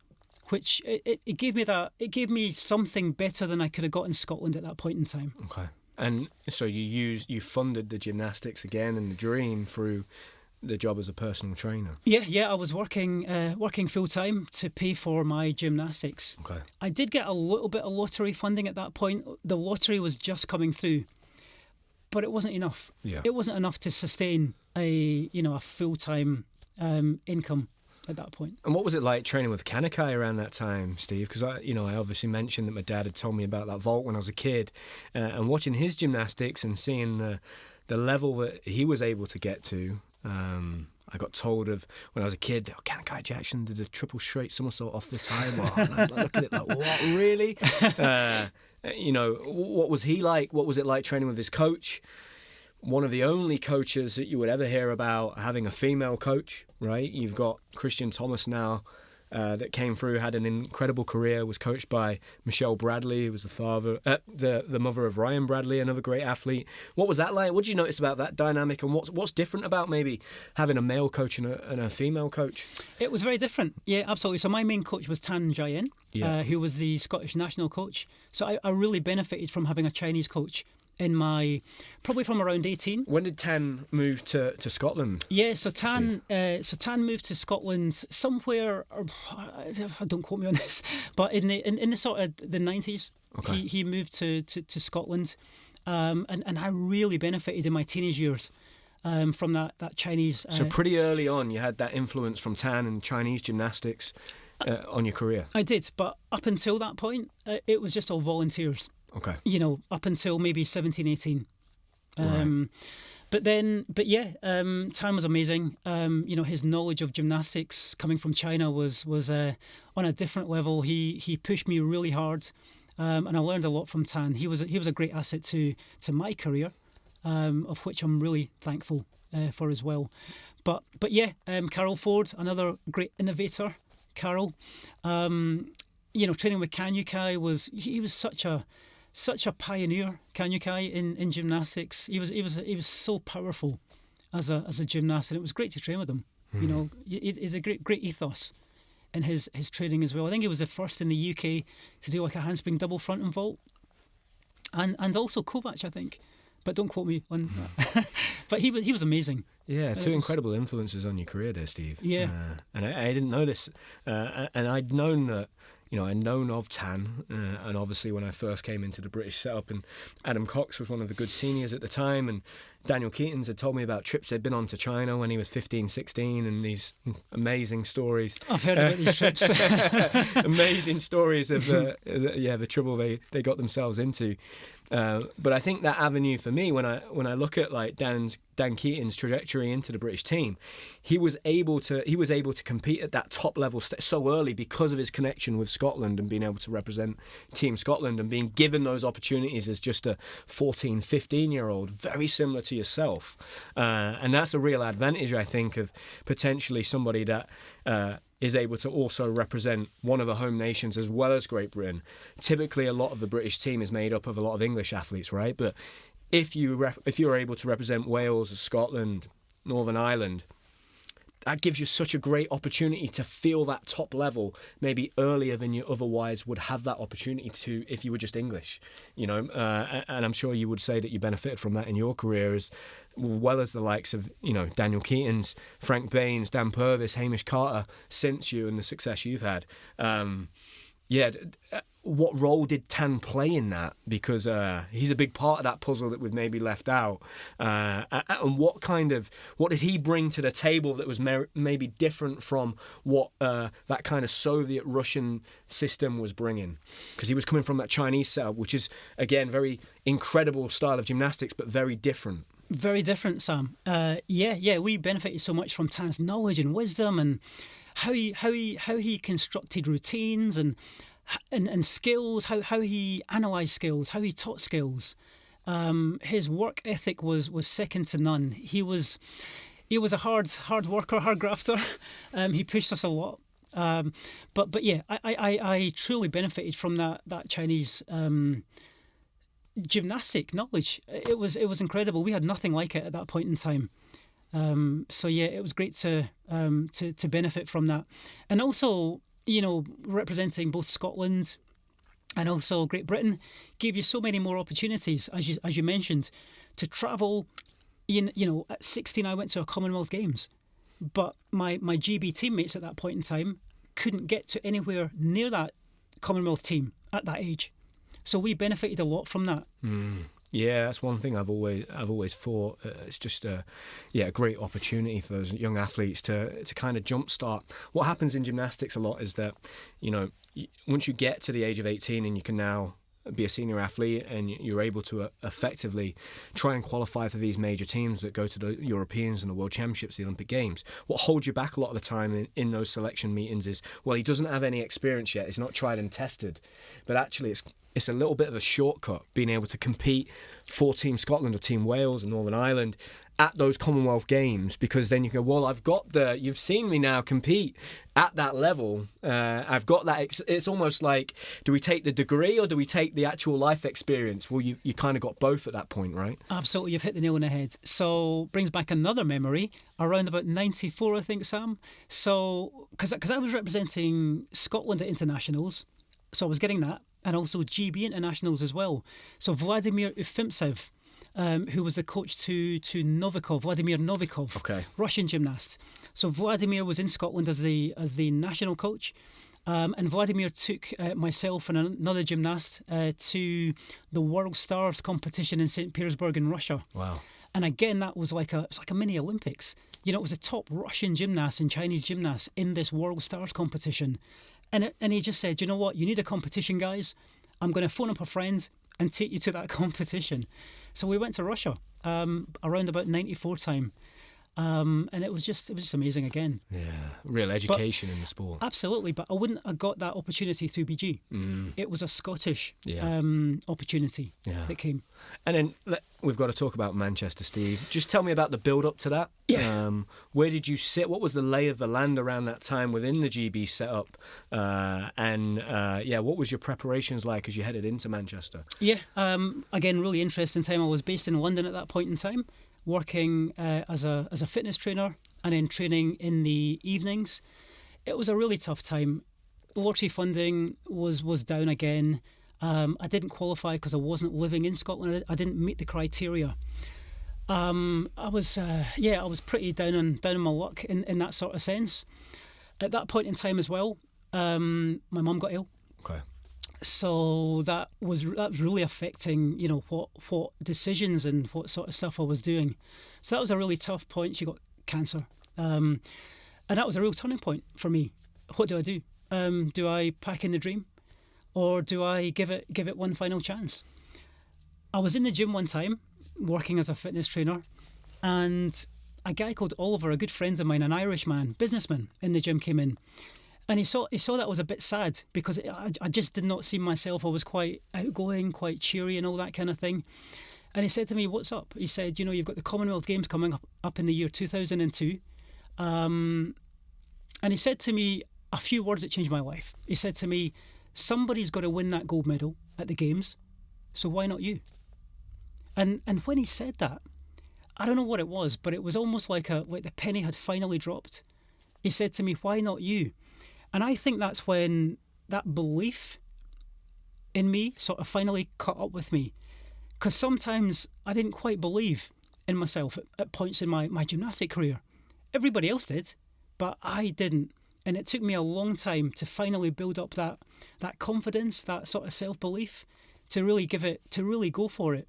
which it gave me something better than I could have got in Scotland at that point in time. Okay. And so you funded the gymnastics again and the dream through the job as a personal trainer. Yeah, I was working full time to pay for my gymnastics. Okay. I did get a little bit of lottery funding at that point. The lottery was just coming through, but it wasn't enough. Yeah. It wasn't enough to sustain a full time income at that point. And what was it like training with Kanekai around that time, Steve? Because I obviously mentioned that my dad had told me about that vault when I was a kid, and watching his gymnastics and seeing the level that he was able to get to. I got told of when I was a kid, Kanekai Jackson did a triple straight somersault off this high bar. And I'd look at it like, what, really? What was he like? What was it like training with his coach? One of the only coaches that you would ever hear about having a female coach, right? You've got Christian Thomas now that came through, had an incredible career, was coached by Michelle Bradley, who was the mother of Ryan Bradley, another great athlete. What was that like? What did you notice about that dynamic, and what's different about maybe having a male coach and a female coach? It was very different, yeah, absolutely. So my main coach was Tan Jayen, who was the Scottish national coach. So I really benefited from having a Chinese coach probably from around 18. When did Tan move to Scotland? Yeah, so Tan moved to Scotland somewhere, don't quote me on this, but in the sort of the 90s. Okay. He moved to Scotland, and I really benefited in my teenage years from that Chinese. So pretty early on, you had that influence from Tan and Chinese gymnastics on your career. I did, but up until that point, it was just all volunteers. Okay. Up until maybe 17, 18. Right. But yeah, Tan was amazing. His knowledge of gymnastics coming from China was on a different level. He pushed me really hard, and I learned a lot from Tan. He was a great asset to my career, of which I'm really thankful for as well. But yeah, Carol Ford, another great innovator. Carol, training with Canyu Kai he was such a pioneer, Canyu Kai, in gymnastics. He was so powerful as a gymnast, and it was great to train with him. Mm. He had a great ethos in his training as well. I think he was the first in the UK to do like a handspring double front and vault, and also Kovac, I think. But don't quote me on that. But he was amazing. Yeah, two incredible influences on your career there, Steve. Yeah. And I didn't know this, and I'd known that. I'd known of Tan, and obviously when I first came into the British setup, and Adam Cox was one of the good seniors at the time, and Daniel Keaton's had told me about trips they'd been on to China when he was 15, 16, and these amazing stories. I've heard about these trips. Amazing stories of the trouble they got themselves into. But I think that avenue for me, when I look at like Dan Keaton's trajectory into the British team, he was able to compete at that top level so early because of his connection with Scotland and being able to represent Team Scotland and being given those opportunities as just a 14, 15-year-old, very similar to yourself. And that's a real advantage, I think, of potentially somebody that is able to also represent one of the home nations as well as Great Britain. Typically, a lot of the British team is made up of a lot of English athletes, right? But if you're able to represent Wales, Scotland, Northern Ireland, that gives you such a great opportunity to feel that top level maybe earlier than you otherwise would have that opportunity to if you were just English, and I'm sure you would say that you benefited from that in your career as well as the likes of Daniel Keaton's, Frank Baines, Dan Purvis, Hamish Carter since you and the success you've had. What role did Tan play in that? Because he's a big part of that puzzle that we've maybe left out. And what did he bring to the table that was maybe different from what that kind of Soviet Russian system was bringing? Because he was coming from that Chinese setup, which is, again, very incredible style of gymnastics, but very different. Very different, Sam. We benefited so much from Tan's knowledge and wisdom and how he constructed routines and skills, how he analysed skills, how he taught skills. His work ethic was second to none. He was a hard worker, hard grafter. He pushed us a lot. But yeah, I truly benefited from that Chinese gymnastic knowledge. It was incredible. We had nothing like it at that point in time. It was great to benefit from that, and also representing both Scotland and also Great Britain gave you so many more opportunities, as you mentioned, to travel. At 16 I went to a Commonwealth Games, but my GB teammates at that point in time couldn't get to anywhere near that Commonwealth team at that age. So we benefited a lot from that. Yeah, that's one thing I've always thought. It's just a great opportunity for those young athletes to kind of jumpstart. What happens in gymnastics a lot is that, once you get to the age of 18 and you can now be a senior athlete and you're able to effectively try and qualify for these major teams that go to the Europeans and the World Championships, the Olympic Games, what holds you back a lot of the time in those selection meetings is, well, he doesn't have any experience yet. It's not tried and tested. But actually, it's a little bit of a shortcut being able to compete for Team Scotland or Team Wales and Northern Ireland at those Commonwealth Games, because then you go, well, you've seen me now compete at that level. I've got that. It's almost like, do we take the degree or do we take the actual life experience? Well, you kind of got both at that point, right? Absolutely, you've hit the nail on the head. So brings back another memory around about 94, I think, Sam. So because I was representing Scotland at internationals, so I was getting that, and also GB internationals as well. So Vladimir Ufimtsev, who was the coach to Vladimir Novikov, okay, Russian gymnast. So Vladimir was in Scotland as the national coach, and Vladimir took myself and another gymnast to the World Stars competition in St. Petersburg in Russia. Wow! And again, that was like a mini Olympics. It was a top Russian gymnast and Chinese gymnast in this World Stars competition. And he just said, you know what, you need a competition, guys. I'm going to phone up a friend and take you to that competition. So we went to Russia around about 94 time. And it was just amazing again. Yeah, real education in the sport. Absolutely, but I wouldn't have got that opportunity through BG. It was a Scottish opportunity that came. And then we've got to talk about Manchester, Steve. Just tell me about the build-up to that. Yeah. Where did you sit? What was the lay of the land around that time within the GB setup? What was your preparations like as you headed into Manchester? Yeah, again, really interesting time. I was based in London at that point in time, working as a fitness trainer and then training in the evenings. It was a really tough time. Lottery funding was down again. I didn't qualify because I wasn't living in Scotland. I didn't meet the criteria. I was pretty down on my luck in that sort of sense. At that point in time as well, my mum got ill. Okay. So that was really affecting, what decisions and what sort of stuff I was doing. So that was a really tough point. She got cancer, and that was a real turning point for me. What do I do? Do I pack in the dream, or do I give it one final chance? I was in the gym one time working as a fitness trainer, and a guy called Oliver, a good friend of mine, an Irishman, businessman, in the gym came in. And he saw that I was a bit sad because I just did not see myself. I was quite outgoing, quite cheery and all that kind of thing. And he said to me, "What's up?" He said, "You've got the Commonwealth Games coming up in the year 2002." And he said to me a few words that changed my life. He said to me, "Somebody's got to win that gold medal at the Games, so why not you?" And when he said that, I don't know what it was, but it was almost like the penny had finally dropped. He said to me, "Why not you?" And I think that's when that belief in me sort of finally caught up with me. Because sometimes I didn't quite believe in myself at points in my gymnastic career. Everybody else did, but I didn't. And it took me a long time to finally build up that confidence, that sort of self-belief, to really go for it.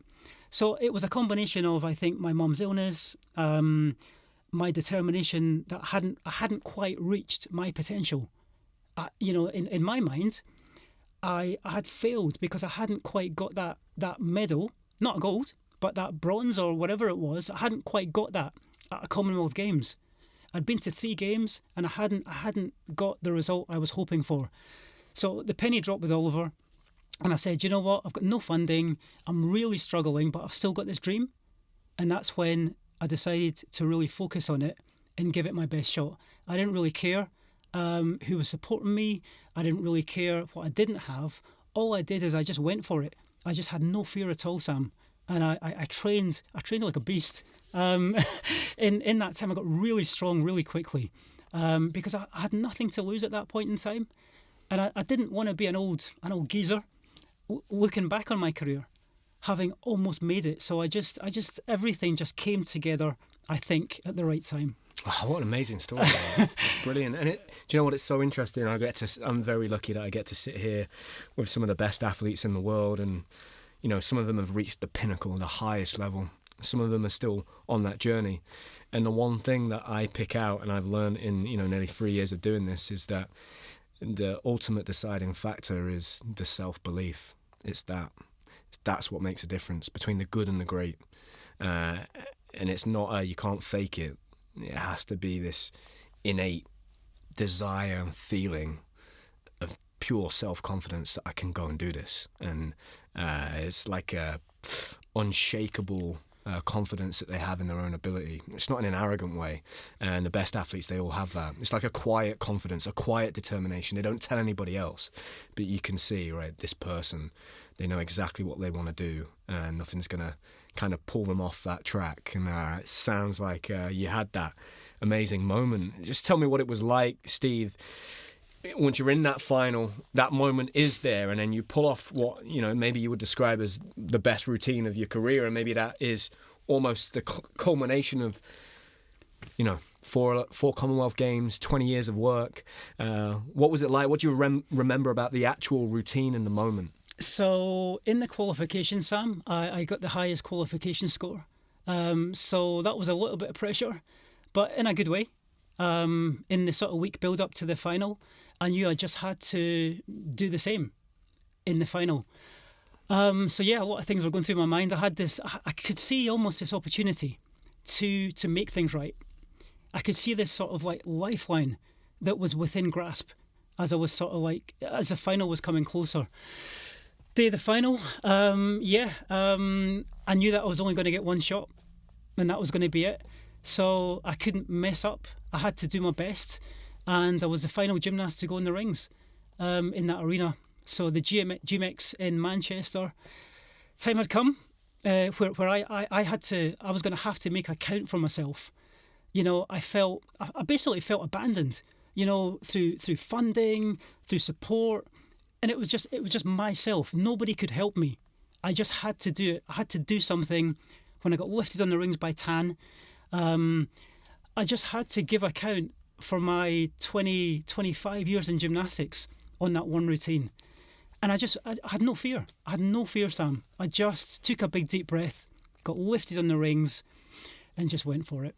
So it was a combination of, I think, my mum's illness, my determination that I hadn't quite reached my potential. In my mind, I had failed because I hadn't quite got that medal, not gold, but that bronze or whatever it was. I hadn't quite got that at a Commonwealth Games. I'd been to 3 games and I hadn't got the result I was hoping for. So the penny dropped with Oliver, and I said, "You know what? I've got no funding. I'm really struggling, but I've still got this dream." And that's when I decided to really focus on it and give it my best shot. I didn't really care who was supporting me. I didn't really care what I didn't have. All I did is I just went for it. I just had no fear at all, Sam. And I trained like a beast. In that time, I got really strong really quickly because I had nothing to lose at that point in time. And I didn't want to be an old geezer looking back on my career, having almost made it. So everything just came together, I think, at the right time. Oh, what an amazing story. It's brilliant. And do you know what? It's so interesting. I'm very lucky that I get to sit here with some of the best athletes in the world. And, some of them have reached the pinnacle, the highest level. Some of them are still on that journey. And the one thing that I pick out, and I've learned in, nearly 3 years of doing this, is that the ultimate deciding factor is the self-belief. That's what makes a difference between the good and the great. And it's not you can't fake it. It has to be this innate desire and feeling of pure self-confidence that I can go and do this. And it's like a unshakable confidence that they have in their own ability. It's not in an arrogant way. And the best athletes, they all have that. It's like a quiet confidence, a quiet determination. They don't tell anybody else. But you can see, right, this person, they know exactly what they want to do. And nothing's going to kind of pull them off that track. And it sounds like you had that amazing moment. Just tell me what it was like, Steve, once you're in that final, that moment is there, and then you pull off what maybe you would describe as the best routine of your career, and maybe that is almost the culmination of 4 Commonwealth Games, 20 years of work. What was it like? What do you remember about the actual routine in the moment? So in the qualification, Sam, I got the highest qualification score. So that was a little bit of pressure, but in a good way. In the sort of week build up to the final, I knew I just had to do the same in the final. So yeah, a lot of things were going through my mind. I could see almost this opportunity to make things right. I could see this sort of like lifeline that was within grasp as I was sort of like, as the final was coming closer. Day of the final, I knew that I was only going to get one shot and that was going to be it. So I couldn't mess up. I had to do my best, and I was the final gymnast to go in the rings in that arena. So the GMX in Manchester, time had come where I was going to have to make a count for myself. I basically felt abandoned. Through funding, through support, and it was just myself. Nobody could help me. I just had to do it. I had to do something. When I got lifted on the rings by Tan, I just had to give account for my 25 years in gymnastics on that one routine. And I had no fear. I had no fear, Sam. I just took a big deep breath, got lifted on the rings, and just went for it.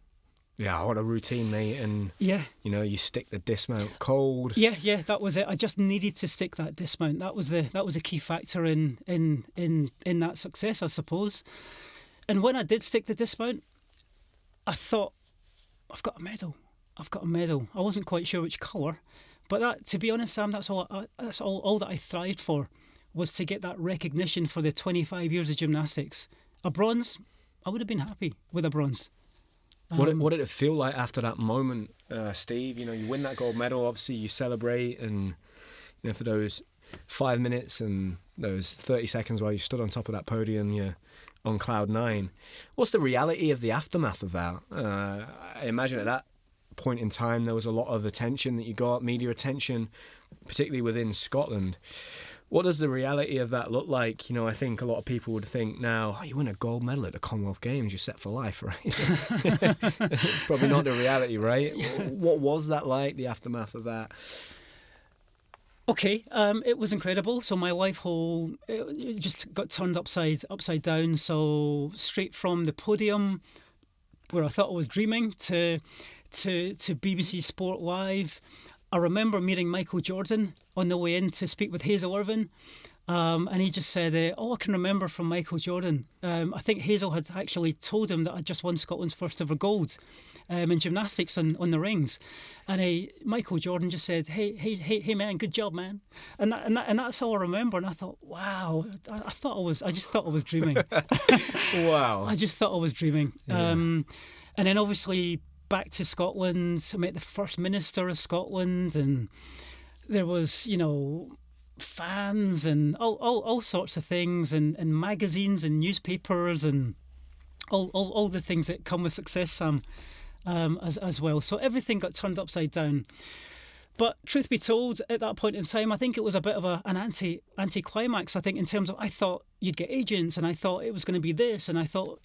Yeah, what a routine, mate. And yeah, you stick the dismount cold. Yeah, that was it. I just needed to stick that dismount. That was a key factor in that success, I suppose. And when I did stick the dismount, I thought, I've got a medal. I wasn't quite sure which colour, but that, to be honest, Sam, that's all that I thrived for, was to get that recognition for the 25 years of gymnastics. A bronze, I would have been happy with a bronze. What did it feel like after that moment, Steve? You win that gold medal, obviously you celebrate, and for those 5 minutes and those 30 seconds while you stood on top of that podium, you're on cloud nine. What's the reality of the aftermath of that? I imagine at that point in time there was a lot of attention that you got, media attention, particularly within Scotland. What does the reality of that look like? I think a lot of people would think now, you win a gold medal at the Commonwealth Games, you're set for life, right? It's probably not the reality, right? What was that like, the aftermath of that? Okay, it was incredible. So my life it just got turned upside down. So straight from the podium, where I thought I was dreaming, to BBC Sport Live. I remember meeting Michael Jordan on the way in to speak with Hazel Irvine, and he just said, I can remember from Michael Jordan. I think Hazel had actually told him that I'd just won Scotland's first ever gold in gymnastics on the rings, and Michael Jordan just said, hey man, good job, man, and that's all I remember. And I thought, wow, I just thought I was dreaming. Wow, I just thought I was dreaming. Yeah. And then obviously back to Scotland, I met the First Minister of Scotland, and there was, fans and all sorts of things, and magazines and newspapers and all the things that come with success, Sam, as well. So everything got turned upside down. But truth be told, at that point in time, I think it was a bit of an anti-climax, I think, in terms of, I thought you'd get agents, and I thought it was going to be this, and I thought,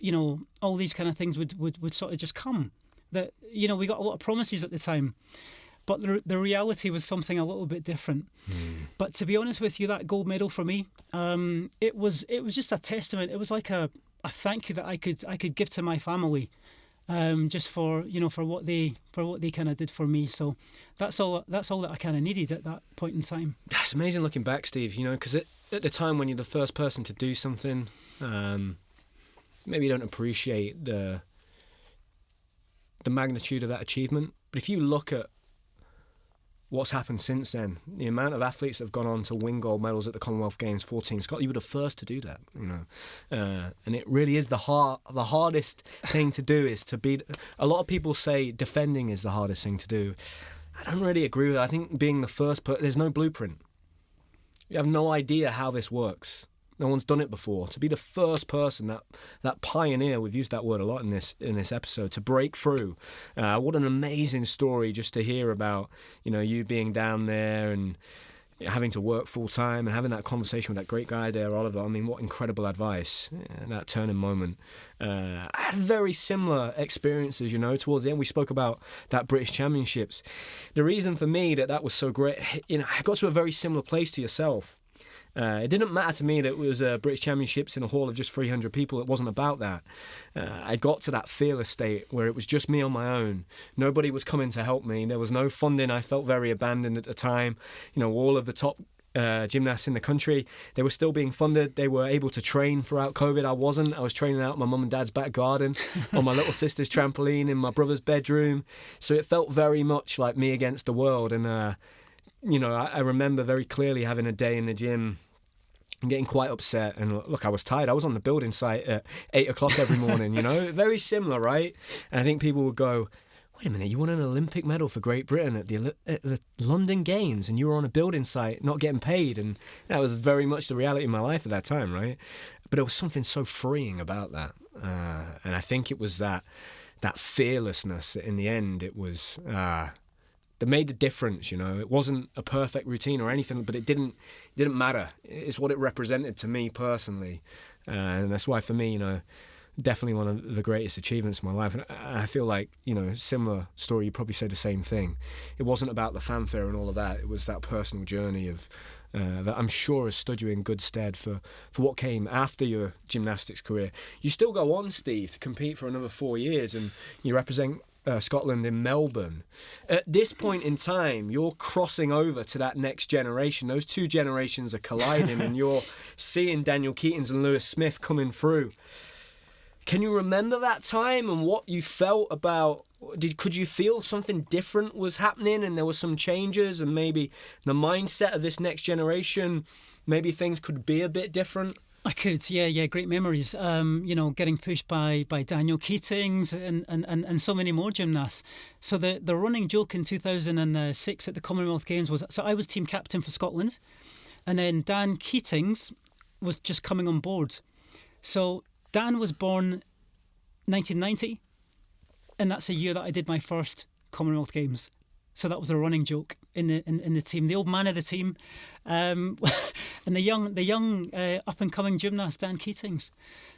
all these kind of things would sort of just come. That we got a lot of promises at the time, but the reality was something a little bit different. But to be honest with you, that gold medal for me, it was just a testament. It was like a thank you that I could give to my family, just for what they kind of did for me. So that's all that I kind of needed at that point in time. It's amazing looking back, Steve. Because at the time when you're the first person to do something, maybe you don't appreciate the magnitude of that achievement. But if you look at what's happened since then, the amount of athletes that have gone on to win gold medals at the Commonwealth Games for Team Scotland, you were the first to do that, and it really is the hardest thing to do is to be. A lot of people say defending is the hardest thing to do. I don't really agree with that. I think being the first there's no blueprint. You have no idea how this works. No one's done it before. To be the first person, that pioneer, we've used that word a lot in this episode, to break through. What an amazing story just to hear about, you being down there and having to work full time and having that conversation with that great guy there, Oliver. I mean, what incredible advice, that turning moment. I had very similar experiences, towards the end. We spoke about that British Championships. The reason for me that was so great, I got to a very similar place to yourself. It didn't matter to me that it was British Championships in a hall of just 300 people. It wasn't about that. I got to that fearless state where it was just me on my own. Nobody was coming to help me. There was no funding. I felt very abandoned at the time. All of the top gymnasts in the country, they were still being funded. They were able to train throughout COVID. I wasn't. I was training out in my mum and dad's back garden, on my little sister's trampoline, in my brother's bedroom. So it felt very much like me against the world. And, I remember very clearly having a day in the gym and getting quite upset. And look, I was tired. I was on the building site at 8 o'clock every morning, very similar, right? And I think people would go, wait a minute, you won an Olympic medal for Great Britain at the London Games and you were on a building site not getting paid. And that was very much the reality of my life at that time, right? But there was something so freeing about that. And I think it was that fearlessness that in the end it was... that made the difference, It wasn't a perfect routine or anything, but it didn't matter. It's what it represented to me personally, and that's why for me, definitely one of the greatest achievements of my life. And I feel like, similar story, you probably say the same thing. It wasn't about the fanfare and all of that. It was that personal journey of that I'm sure has stood you in good stead for what came after your gymnastics career. You still go on, Steve, to compete for another 4 years, and you represent Scotland in Melbourne. At this point in time, you're crossing over to that next generation. Those two generations are colliding, and you're seeing Daniel Keatings and Lewis Smith coming through. Can you remember that time and what you felt about? Could you feel something different was happening, and there were some changes, and maybe the mindset of this next generation, maybe things could be a bit different? I could, yeah, great memories. Getting pushed by Daniel Keatings and so many more gymnasts. So the running joke in 2006 at the Commonwealth Games was, so I was team captain for Scotland, and then Dan Keatings was just coming on board. So Dan was born 1990, and that's the year that I did my first Commonwealth Games. So that was a running joke in the team. The old man of the team, and the young up and coming gymnast Dan Keatings.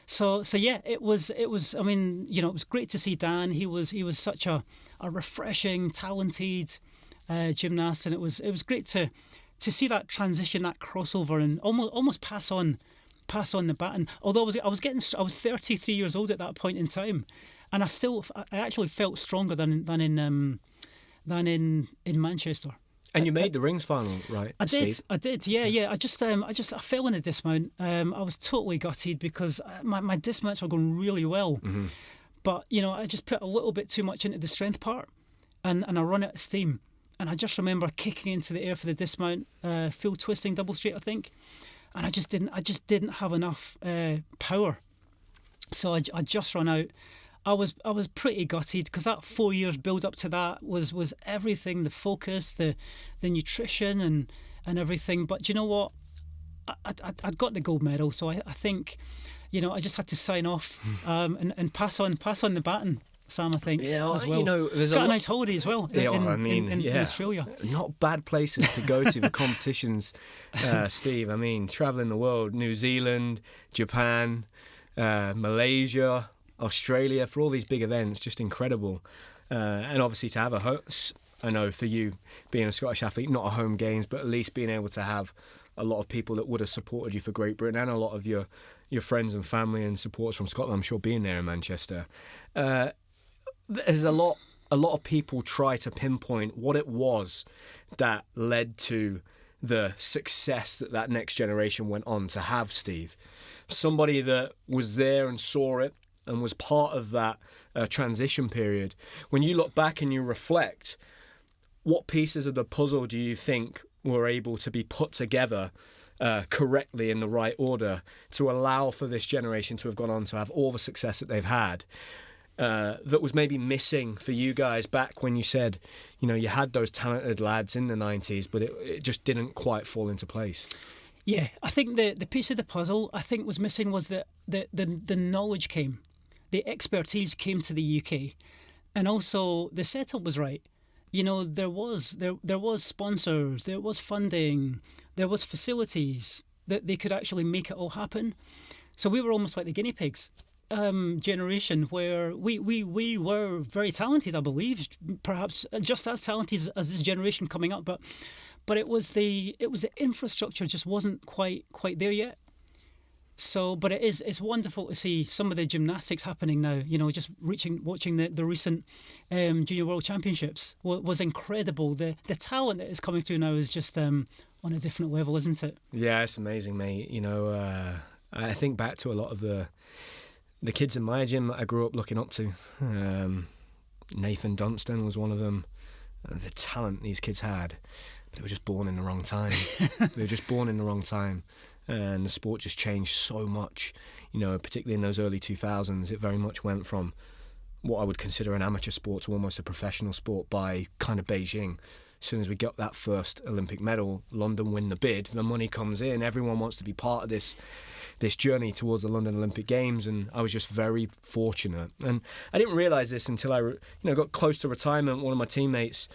So yeah, it was. I mean, it was great to see Dan. He was such a refreshing, talented gymnast, and it was great to see that transition, that crossover, and almost pass on the baton. Although I was 33 years old at that point in time, and I actually felt stronger than in Manchester. And you made the rings final, right? I Steve? did. Yeah. I fell in a dismount. I was totally gutted because my dismounts were going really well, Mm-hmm. but I just put a little bit too much into the strength part, and I run out of steam. And I just remember kicking into the air for the dismount, full twisting double straight, I think, and I just didn't have enough power, so I just run out. I was pretty gutted because that 4 years build up to that was everything, the focus, the nutrition and everything. But you know what? I'd got the gold medal, so I think I just had to sign off and pass on the baton, Sam. I think as well. There's got a nice holiday as well. In Australia. Not bad places to go to the competitions, Steve. I mean, traveling the world, New Zealand, Japan, Malaysia, Australia, for all these big events, just incredible. And obviously to have I know for you being a Scottish athlete, not a home games, but at least being able to have a lot of people that would have supported you for Great Britain, and a lot of your friends and family and supporters from Scotland, I'm sure, being there in Manchester. There's a lot of people try to pinpoint what it was that led to the success that next generation went on to have, Steve. Somebody that was there and saw it and was part of that transition period. When you look back and you reflect, what pieces of the puzzle do you think were able to be put together correctly in the right order to allow for this generation to have gone on to have all the success that they've had, that was maybe missing for you guys back when you said, you had those talented lads in the 90s, but it just didn't quite fall into place? Yeah, I think the piece of the puzzle I think was missing was that the knowledge came. The expertise came to the UK, and also the setup was right. There was sponsors, there was funding, there was facilities that they could actually make it all happen. So we were almost like the guinea pigs generation, where we were very talented, I believe, perhaps just as talented as this generation coming up, but it was the infrastructure just wasn't quite there yet. So, but it's wonderful to see some of the gymnastics happening now. Just watching the recent Junior World Championships was incredible. The talent that is coming through now is just on a different level, isn't it? Yeah, it's amazing, mate. I think back to a lot of the kids in my gym that I grew up looking up to. Nathan Dunstan was one of them. The talent these kids had, they were just born in the wrong time. And the sport just changed so much, particularly in those early 2000s. It very much went from what I would consider an amateur sport to almost a professional sport by kind of Beijing. As soon as we got that first Olympic medal, London win the bid, the money comes in, everyone wants to be part of this journey towards the London Olympic Games, and I was just very fortunate. And I didn't realise this until I got close to retirement. One of my teammates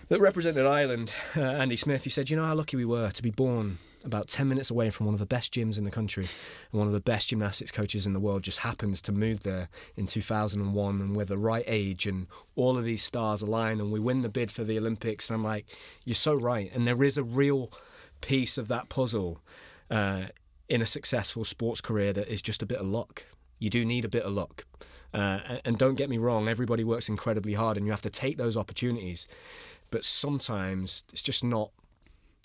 that represented Ireland, Andy Smith, he said, how lucky we were to be born about 10 minutes away from one of the best gyms in the country, and one of the best gymnastics coaches in the world just happens to move there in 2001, and we're the right age and all of these stars align and we win the bid for the Olympics. And I'm like, you're so right. And there is a real piece of that puzzle in a successful sports career that is just a bit of luck. You do need a bit of luck. And don't get me wrong, everybody works incredibly hard and you have to take those opportunities. But sometimes it's just not,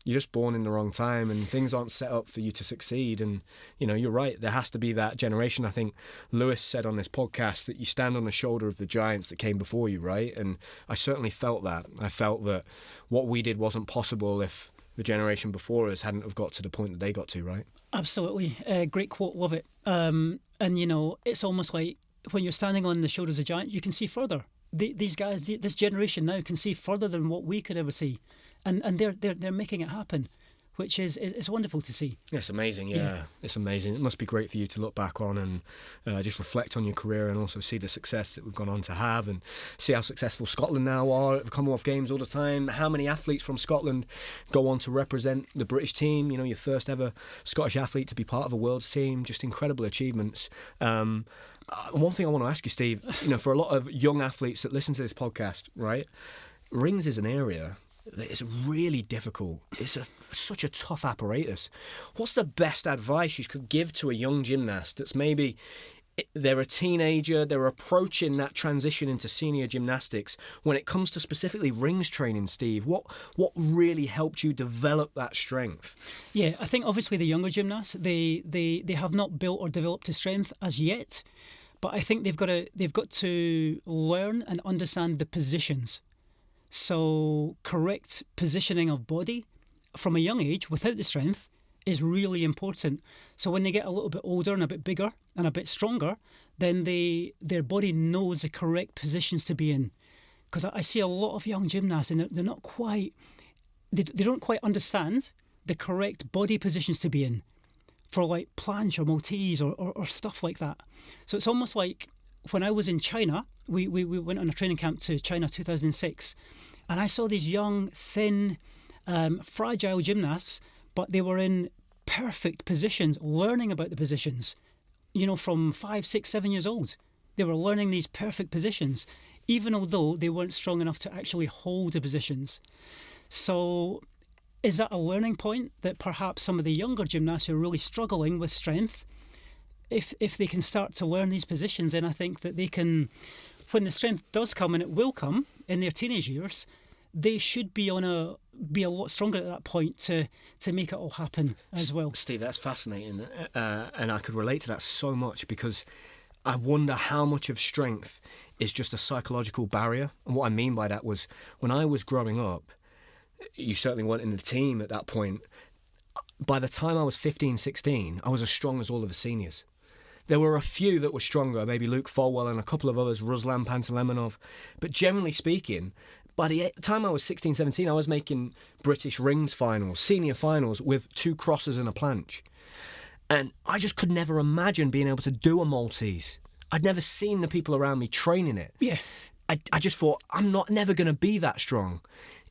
you're just born in the wrong time and things aren't set up for you to succeed. And, you know, you're right, there has to be that generation. I think Lewis said on this podcast that you stand on the shoulder of the giants that came before you, right? And I certainly felt that. I felt that what we did wasn't possible if the generation before us hadn't have got to the point that they got to, right? Absolutely. Great quote, love it. And, you know, it's almost like when you're standing on the shoulders of giants, you can see further. These guys, this generation now can see further than what we could ever see. And they're making it happen, which is it's wonderful to see. It's amazing, yeah. It's amazing. It must be great for you to look back on and just reflect on your career and also see the success that we've gone on to have and see how successful Scotland now are at the Commonwealth Games all the time. How many athletes from Scotland go on to represent the British team? You know, your first ever Scottish athlete to be part of a world's team. Just incredible achievements. One thing I want to ask you, Steve, you know, for a lot of young athletes that listen to this podcast, right, rings is an area that is really difficult. It's such a tough apparatus. What's the best advice you could give to a young gymnast that's maybe they're a teenager, they're approaching that transition into senior gymnastics when it comes to specifically rings training, Steve? What really helped you develop that strength? Yeah, I think obviously the younger gymnasts, they have not built or developed a strength as yet, but I think they've got to learn and understand the positions. So correct positioning of body from a young age without the strength is really important. So when they get a little bit older and a bit bigger and a bit stronger, then their body knows the correct positions to be in. Because I see a lot of young gymnasts and they're not quite, they don't quite understand the correct body positions to be in for like planche or maltese or stuff like that. So it's almost like when I was in China, we went on a training camp to China 2006, and I saw these young, thin, fragile gymnasts, but they were in perfect positions, learning about the positions, you know, from 5, 6, 7 years old. They were learning these perfect positions, even although they weren't strong enough to actually hold the positions. So is that a learning point that perhaps some of the younger gymnasts who are really struggling with strength, if they can start to learn these positions, then I think that they can, when the strength does come, and it will come in their teenage years, they should be be a lot stronger at that point to make it all happen as well. Steve, that's fascinating, and I could relate to that so much because I wonder how much of strength is just a psychological barrier. And what I mean by that was when I was growing up, you certainly weren't in the team at that point. By the time I was 15, 16, I was as strong as all of the seniors. There were a few that were stronger, maybe Luke Folwell and a couple of others, Ruslan Pantelemonov. But generally speaking, by the time I was 16, 17, I was making British rings finals, senior finals with 2 crosses and a planche. And I just could never imagine being able to do a Maltese. I'd never seen the people around me training it. Yeah. I just thought, I'm never going to be that strong.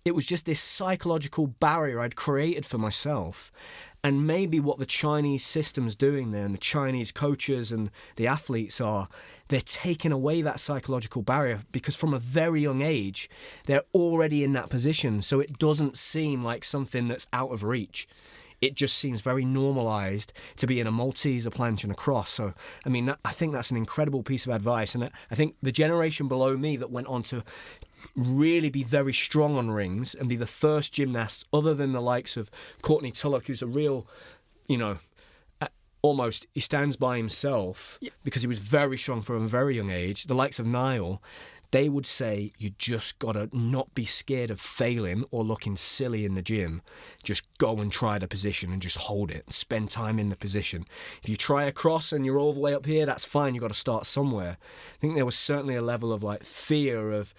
It was just this psychological barrier I'd created for myself. And maybe what the Chinese system's doing there, and the Chinese coaches and the athletes are, they're taking away that psychological barrier because from a very young age, they're already in that position. So it doesn't seem like something that's out of reach. It just seems very normalised to be in a Maltese, a planche and a cross. So, I mean, I think that's an incredible piece of advice. And I think the generation below me that went on to really be very strong on rings and be the first gymnasts other than the likes of Courtney Tulloch, who's a real, you know, almost, he stands by himself because he was very strong from a very young age. The likes of Niall, they would say you just got to not be scared of failing or looking silly in the gym. Just go and try the position and just hold it. Spend time in the position. If you try a cross and you're all the way up here, that's fine. You've got to start somewhere. I think there was certainly a level of like fear of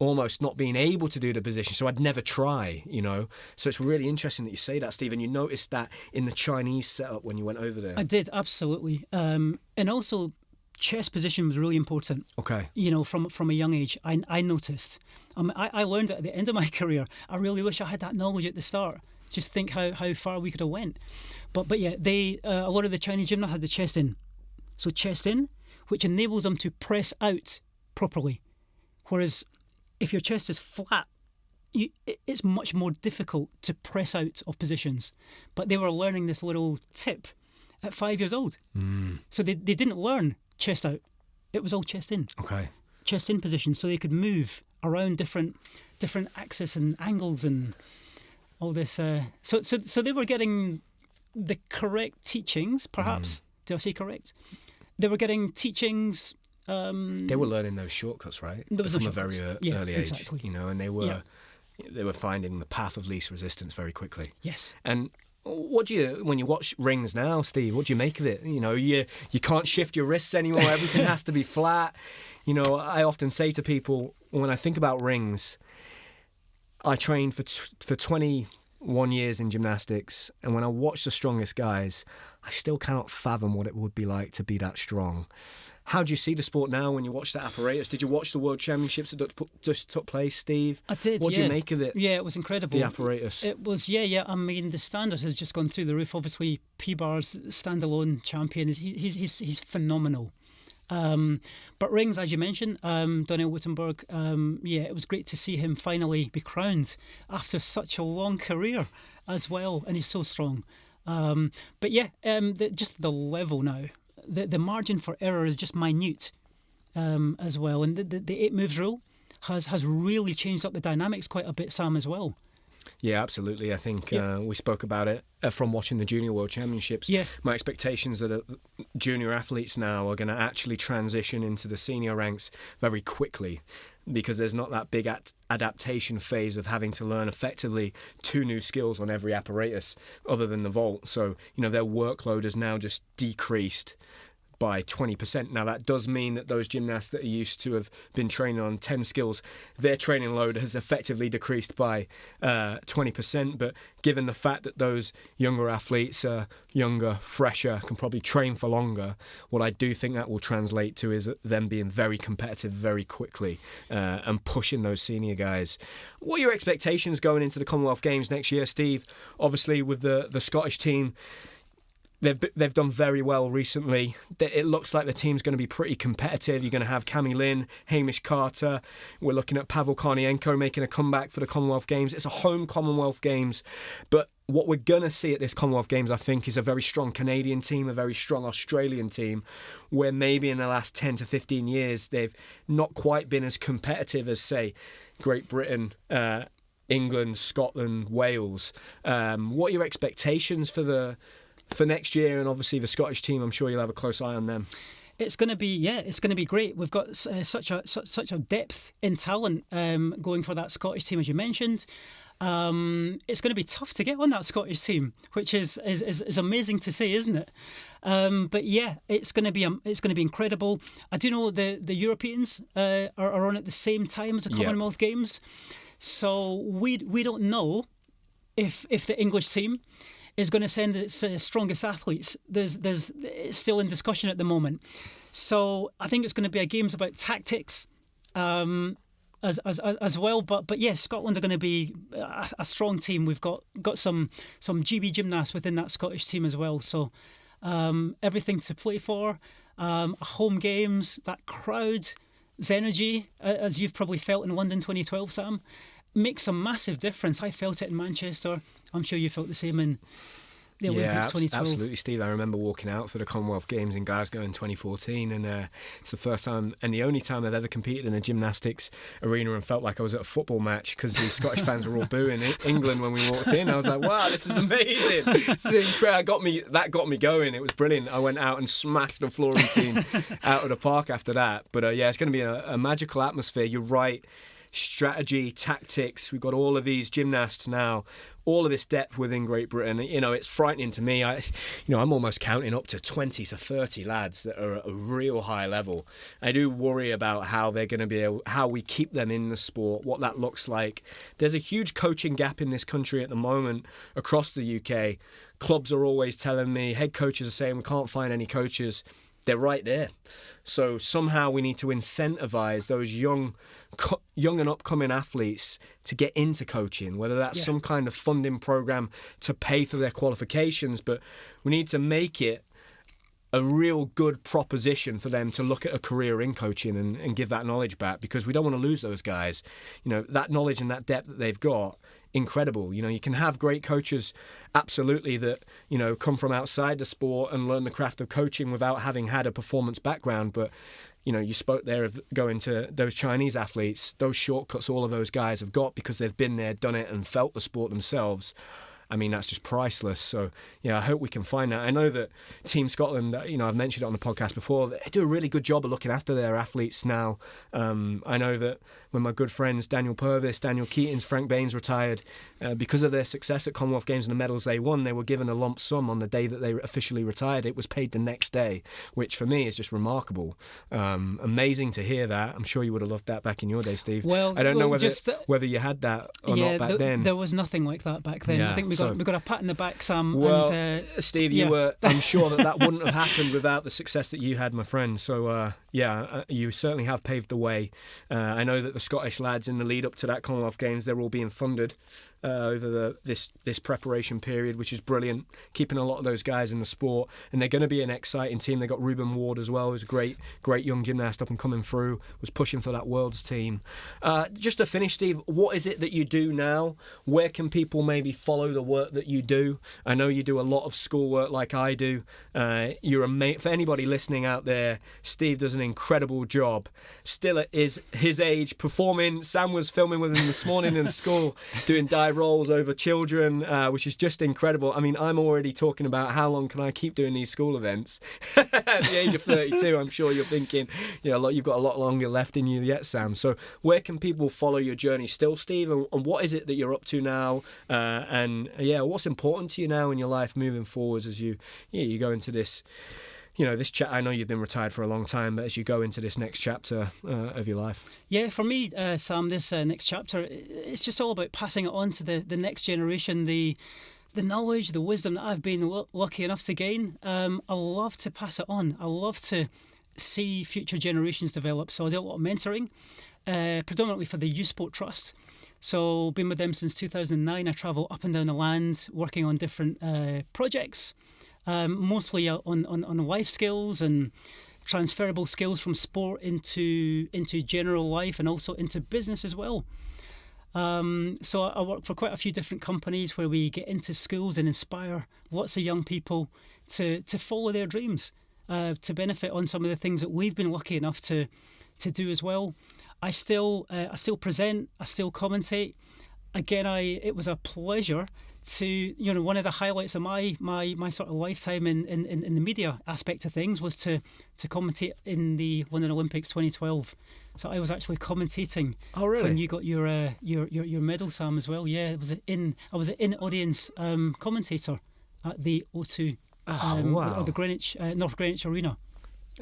almost not being able to do the position, so I'd never try, you know. So it's really interesting that you say that, Stephen. You noticed that in the Chinese setup when you went over there. I did, absolutely. And also, chest position was really important. Okay. You know, from a young age, I noticed. I learned it at the end of my career. I really wish I had that knowledge at the start. Just think how far we could have went. But yeah, a lot of the Chinese gymnasts had the chest in. So chest in, which enables them to press out properly. Whereas if your chest is flat, it's much more difficult to press out of positions. But they were learning this little tip at 5 years old. So they didn't learn chest out. It was all chest in. Okay. Chest in position, so they could move around different axes and angles and all this. So they were getting the correct teachings, perhaps. Do I say correct? They were getting teachings. They were learning those shortcuts, right? From a very early age, exactly. And they were finding the path of least resistance very quickly. Yes. And what do you, when you watch rings now, Steve? What do you make of it? You can't shift your wrists anymore. Everything has to be flat. I often say to people when I think about rings, I trained for 21 years in gymnastics, and when I watch the strongest guys, I still cannot fathom what it would be like to be that strong. How do you see the sport now when you watch that apparatus? Did you watch the World Championships that just took place, Steve? I did, What do you make of it? Yeah, it was incredible. The apparatus. It was, yeah. I mean, the standard has just gone through the roof. Obviously, P-Bar's standalone champion. He's phenomenal. But rings, as you mentioned, Donnell Wittenberg, it was great to see him finally be crowned after such a long career as well, and he's so strong. Just the level now. The margin for error is just minute as well. And the 8 moves rule has really changed up the dynamics quite a bit, Sam, as well. Yeah, absolutely. I think we spoke about it from watching the Junior World Championships. Yeah. My expectations that junior athletes now are going to actually transition into the senior ranks very quickly, because there's not that big adaptation phase of having to learn effectively 2 new skills on every apparatus other than the vault. So, their workload has now just decreased by 20%. Now, that does mean that those gymnasts that are used to have been training on 10 skills, their training load has effectively decreased by 20%. But given the fact that those younger athletes are younger, fresher, can probably train for longer, what I do think that will translate to is them being very competitive very quickly and pushing those senior guys. What are your expectations going into the Commonwealth Games next year, Steve? Obviously, with the Scottish team, They've done very well recently. It looks like the team's going to be pretty competitive. You're going to have Cammy Lynn, Hamish Carter. We're looking at Pavel Karnienko making a comeback for the Commonwealth Games. It's a home Commonwealth Games. But what we're going to see at this Commonwealth Games, I think, is a very strong Canadian team, a very strong Australian team, where maybe in the last 10 to 15 years, they've not quite been as competitive as, say, Great Britain, England, Scotland, Wales. What are your expectations for next year? And obviously the Scottish team, I'm sure you'll have a close eye on them. It's going to be great. We've got such a depth in talent going for that Scottish team, as you mentioned. It's going to be tough to get on that Scottish team, which is amazing to see, isn't it? But yeah, it's going to be incredible. I do know the Europeans are on at the same time as the Commonwealth Games, so we don't know if the English team is going to send its strongest athletes. It's still in discussion at the moment. So I think it's going to be a games about tactics as well. But yes, Scotland are going to be a strong team. We've got some GB gymnasts within that Scottish team as well. So everything to play for. Home games, that crowd's energy, as you've probably felt in London 2012, Sam, makes a massive difference. I felt it in Manchester. I'm sure you felt the same in the Olympics 2012. Absolutely, Steve. I remember walking out for the Commonwealth Games in Glasgow in 2014, and it's the first time and the only time I've ever competed in a gymnastics arena and felt like I was at a football match, because the Scottish fans were all booing England when we walked in. I was like, wow, this is amazing. It's incredible. That got me going. It was brilliant. I went out and smashed the Flooring team out of the park after that. But it's going to be a magical atmosphere. You're right. Strategy, tactics. We've got all of these gymnasts now, all of this depth within Great Britain. It's frightening to me. I'm almost counting up to 20 to 30 lads that are at a real high level. I do worry about how they're going to be how we keep them in the sport, what that looks like. There's a huge coaching gap in this country at the moment across the UK. Clubs are always telling me, head coaches are saying we can't find any coaches. They're right there. So somehow we need to incentivize those young and upcoming athletes to get into coaching, whether that's some kind of funding program to pay for their qualifications, but we need to make it a real good proposition for them to look at a career in coaching and give that knowledge back, because we don't want to lose those guys. That knowledge and that depth that they've got, incredible. You can have great coaches, absolutely, that come from outside the sport and learn the craft of coaching without having had a performance background. But you spoke there of going to those Chinese athletes, those shortcuts all of those guys have got because they've been there, done it, and felt the sport themselves. I mean, that's just priceless. So, I hope we can find that. I know that Team Scotland, I've mentioned it on the podcast before, they do a really good job of looking after their athletes now. I know that when my good friends Daniel Purvis, Daniel Keatings, Frank Baines retired, because of their success at Commonwealth Games and the medals they won, they were given a lump sum on the day that they officially retired. It was paid the next day, which for me is just remarkable. Amazing to hear that. I'm sure you would have loved that back in your day, Steve. Well, I don't know whether you had that or not back then. There was nothing like that back then. Yeah, I think we got a pat in the back, Sam. Well, and, Steve, I'm sure that wouldn't have happened without the success that you had, my friend. So, you certainly have paved the way. I know that the Scottish lads in the lead up to that Commonwealth Games, they're all being funded over this preparation period, which is brilliant, keeping a lot of those guys in the sport. And they're going to be an exciting team. They got Ruben Ward as well, who's a great young gymnast up and coming through, was pushing for that Worlds team. Just to finish, Steve, what is it that you do now? Where can people maybe follow the work that you do? I know you do a lot of schoolwork like I do. For anybody listening out there, Steve does an incredible job. Still at his age, performing. Sam was filming with him this morning in school, doing dive rolls over children, which is just incredible. I mean, I'm already talking about how long can I keep doing these school events. At the age of 32, I'm sure you're thinking, you've got a lot longer left in you yet, Sam. So where can people follow your journey still, Steve? And what is it that you're up to now? What's important to you now in your life moving forwards as you go into this, this chat? I know you've been retired for a long time, but as you go into this next chapter of your life. Yeah, for me, Sam, this next chapter, it's just all about passing it on to the next generation, the knowledge, the wisdom that I've been lucky enough to gain. I love to pass it on. I love to see future generations develop. So I do a lot of mentoring, predominantly for the Youth Sport Trust. So been with them since 2009. I travel up and down the land working on different projects, mostly on life skills and transferable skills from sport into general life and also into business as well. So I work for quite a few different companies where we get into schools and inspire lots of young people to follow their dreams, to benefit on some of the things that we've been lucky enough to do as well. I still present, I still commentate. Again, it was a pleasure to, one of the highlights of my sort of lifetime in the media aspect of things was to commentate in the London Olympics 2012. So I was actually commentating. Oh, really? When you got your medal, Sam, as well. Yeah, I was an in-audience commentator at the O2, wow. or the Greenwich North Greenwich Arena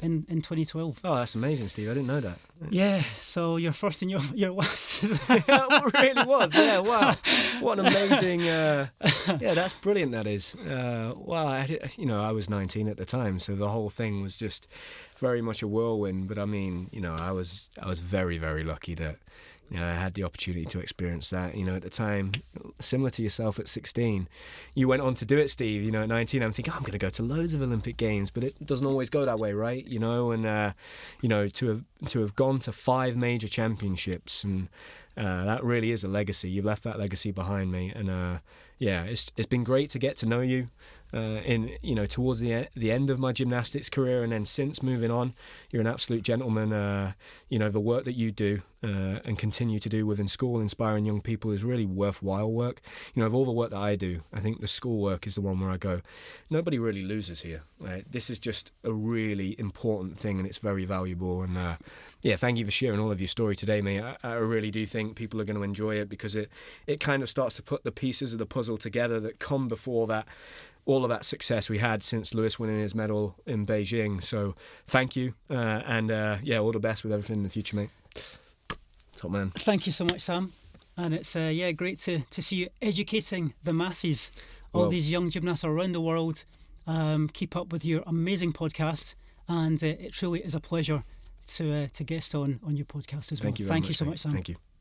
in 2012. Oh, that's amazing, Steve. I didn't know that. Yeah, so you're first and you're last. It really was. Yeah, wow. What an amazing... that's brilliant, that is. Wow, I was 19 at the time, so the whole thing was just very much a whirlwind. But I mean, I was very, very lucky that I had the opportunity to experience that. At the time, similar to yourself at 16, you went on to do it, Steve. At 19, I'm thinking, I'm going to go to loads of Olympic Games, but it doesn't always go that way, right? And to have gone to 5 major championships, and that really is a legacy. You've left that legacy behind me, and it's been great to get to know you. Towards the end of my gymnastics career, and then since moving on, you're an absolute gentleman. The work that you do and continue to do within school, inspiring young people, is really worthwhile work. Of all the work that I do, I think the school work is the one where I go, nobody really loses here. Right? This is just a really important thing, and it's very valuable. And thank you for sharing all of your story today, mate. I really do think people are going to enjoy it, because it kind of starts to put the pieces of the puzzle together that come before that. All of that success we had since Lewis winning his medal in Beijing. So thank you, and all the best with everything in the future, mate. Top man. Thank you so much, Sam. And it's great to see you educating the masses, all these young gymnasts around the world. Keep up with your amazing podcast, and it truly is a pleasure to guest on your podcast as well. Thank you very much, so much, Sam. Thank you.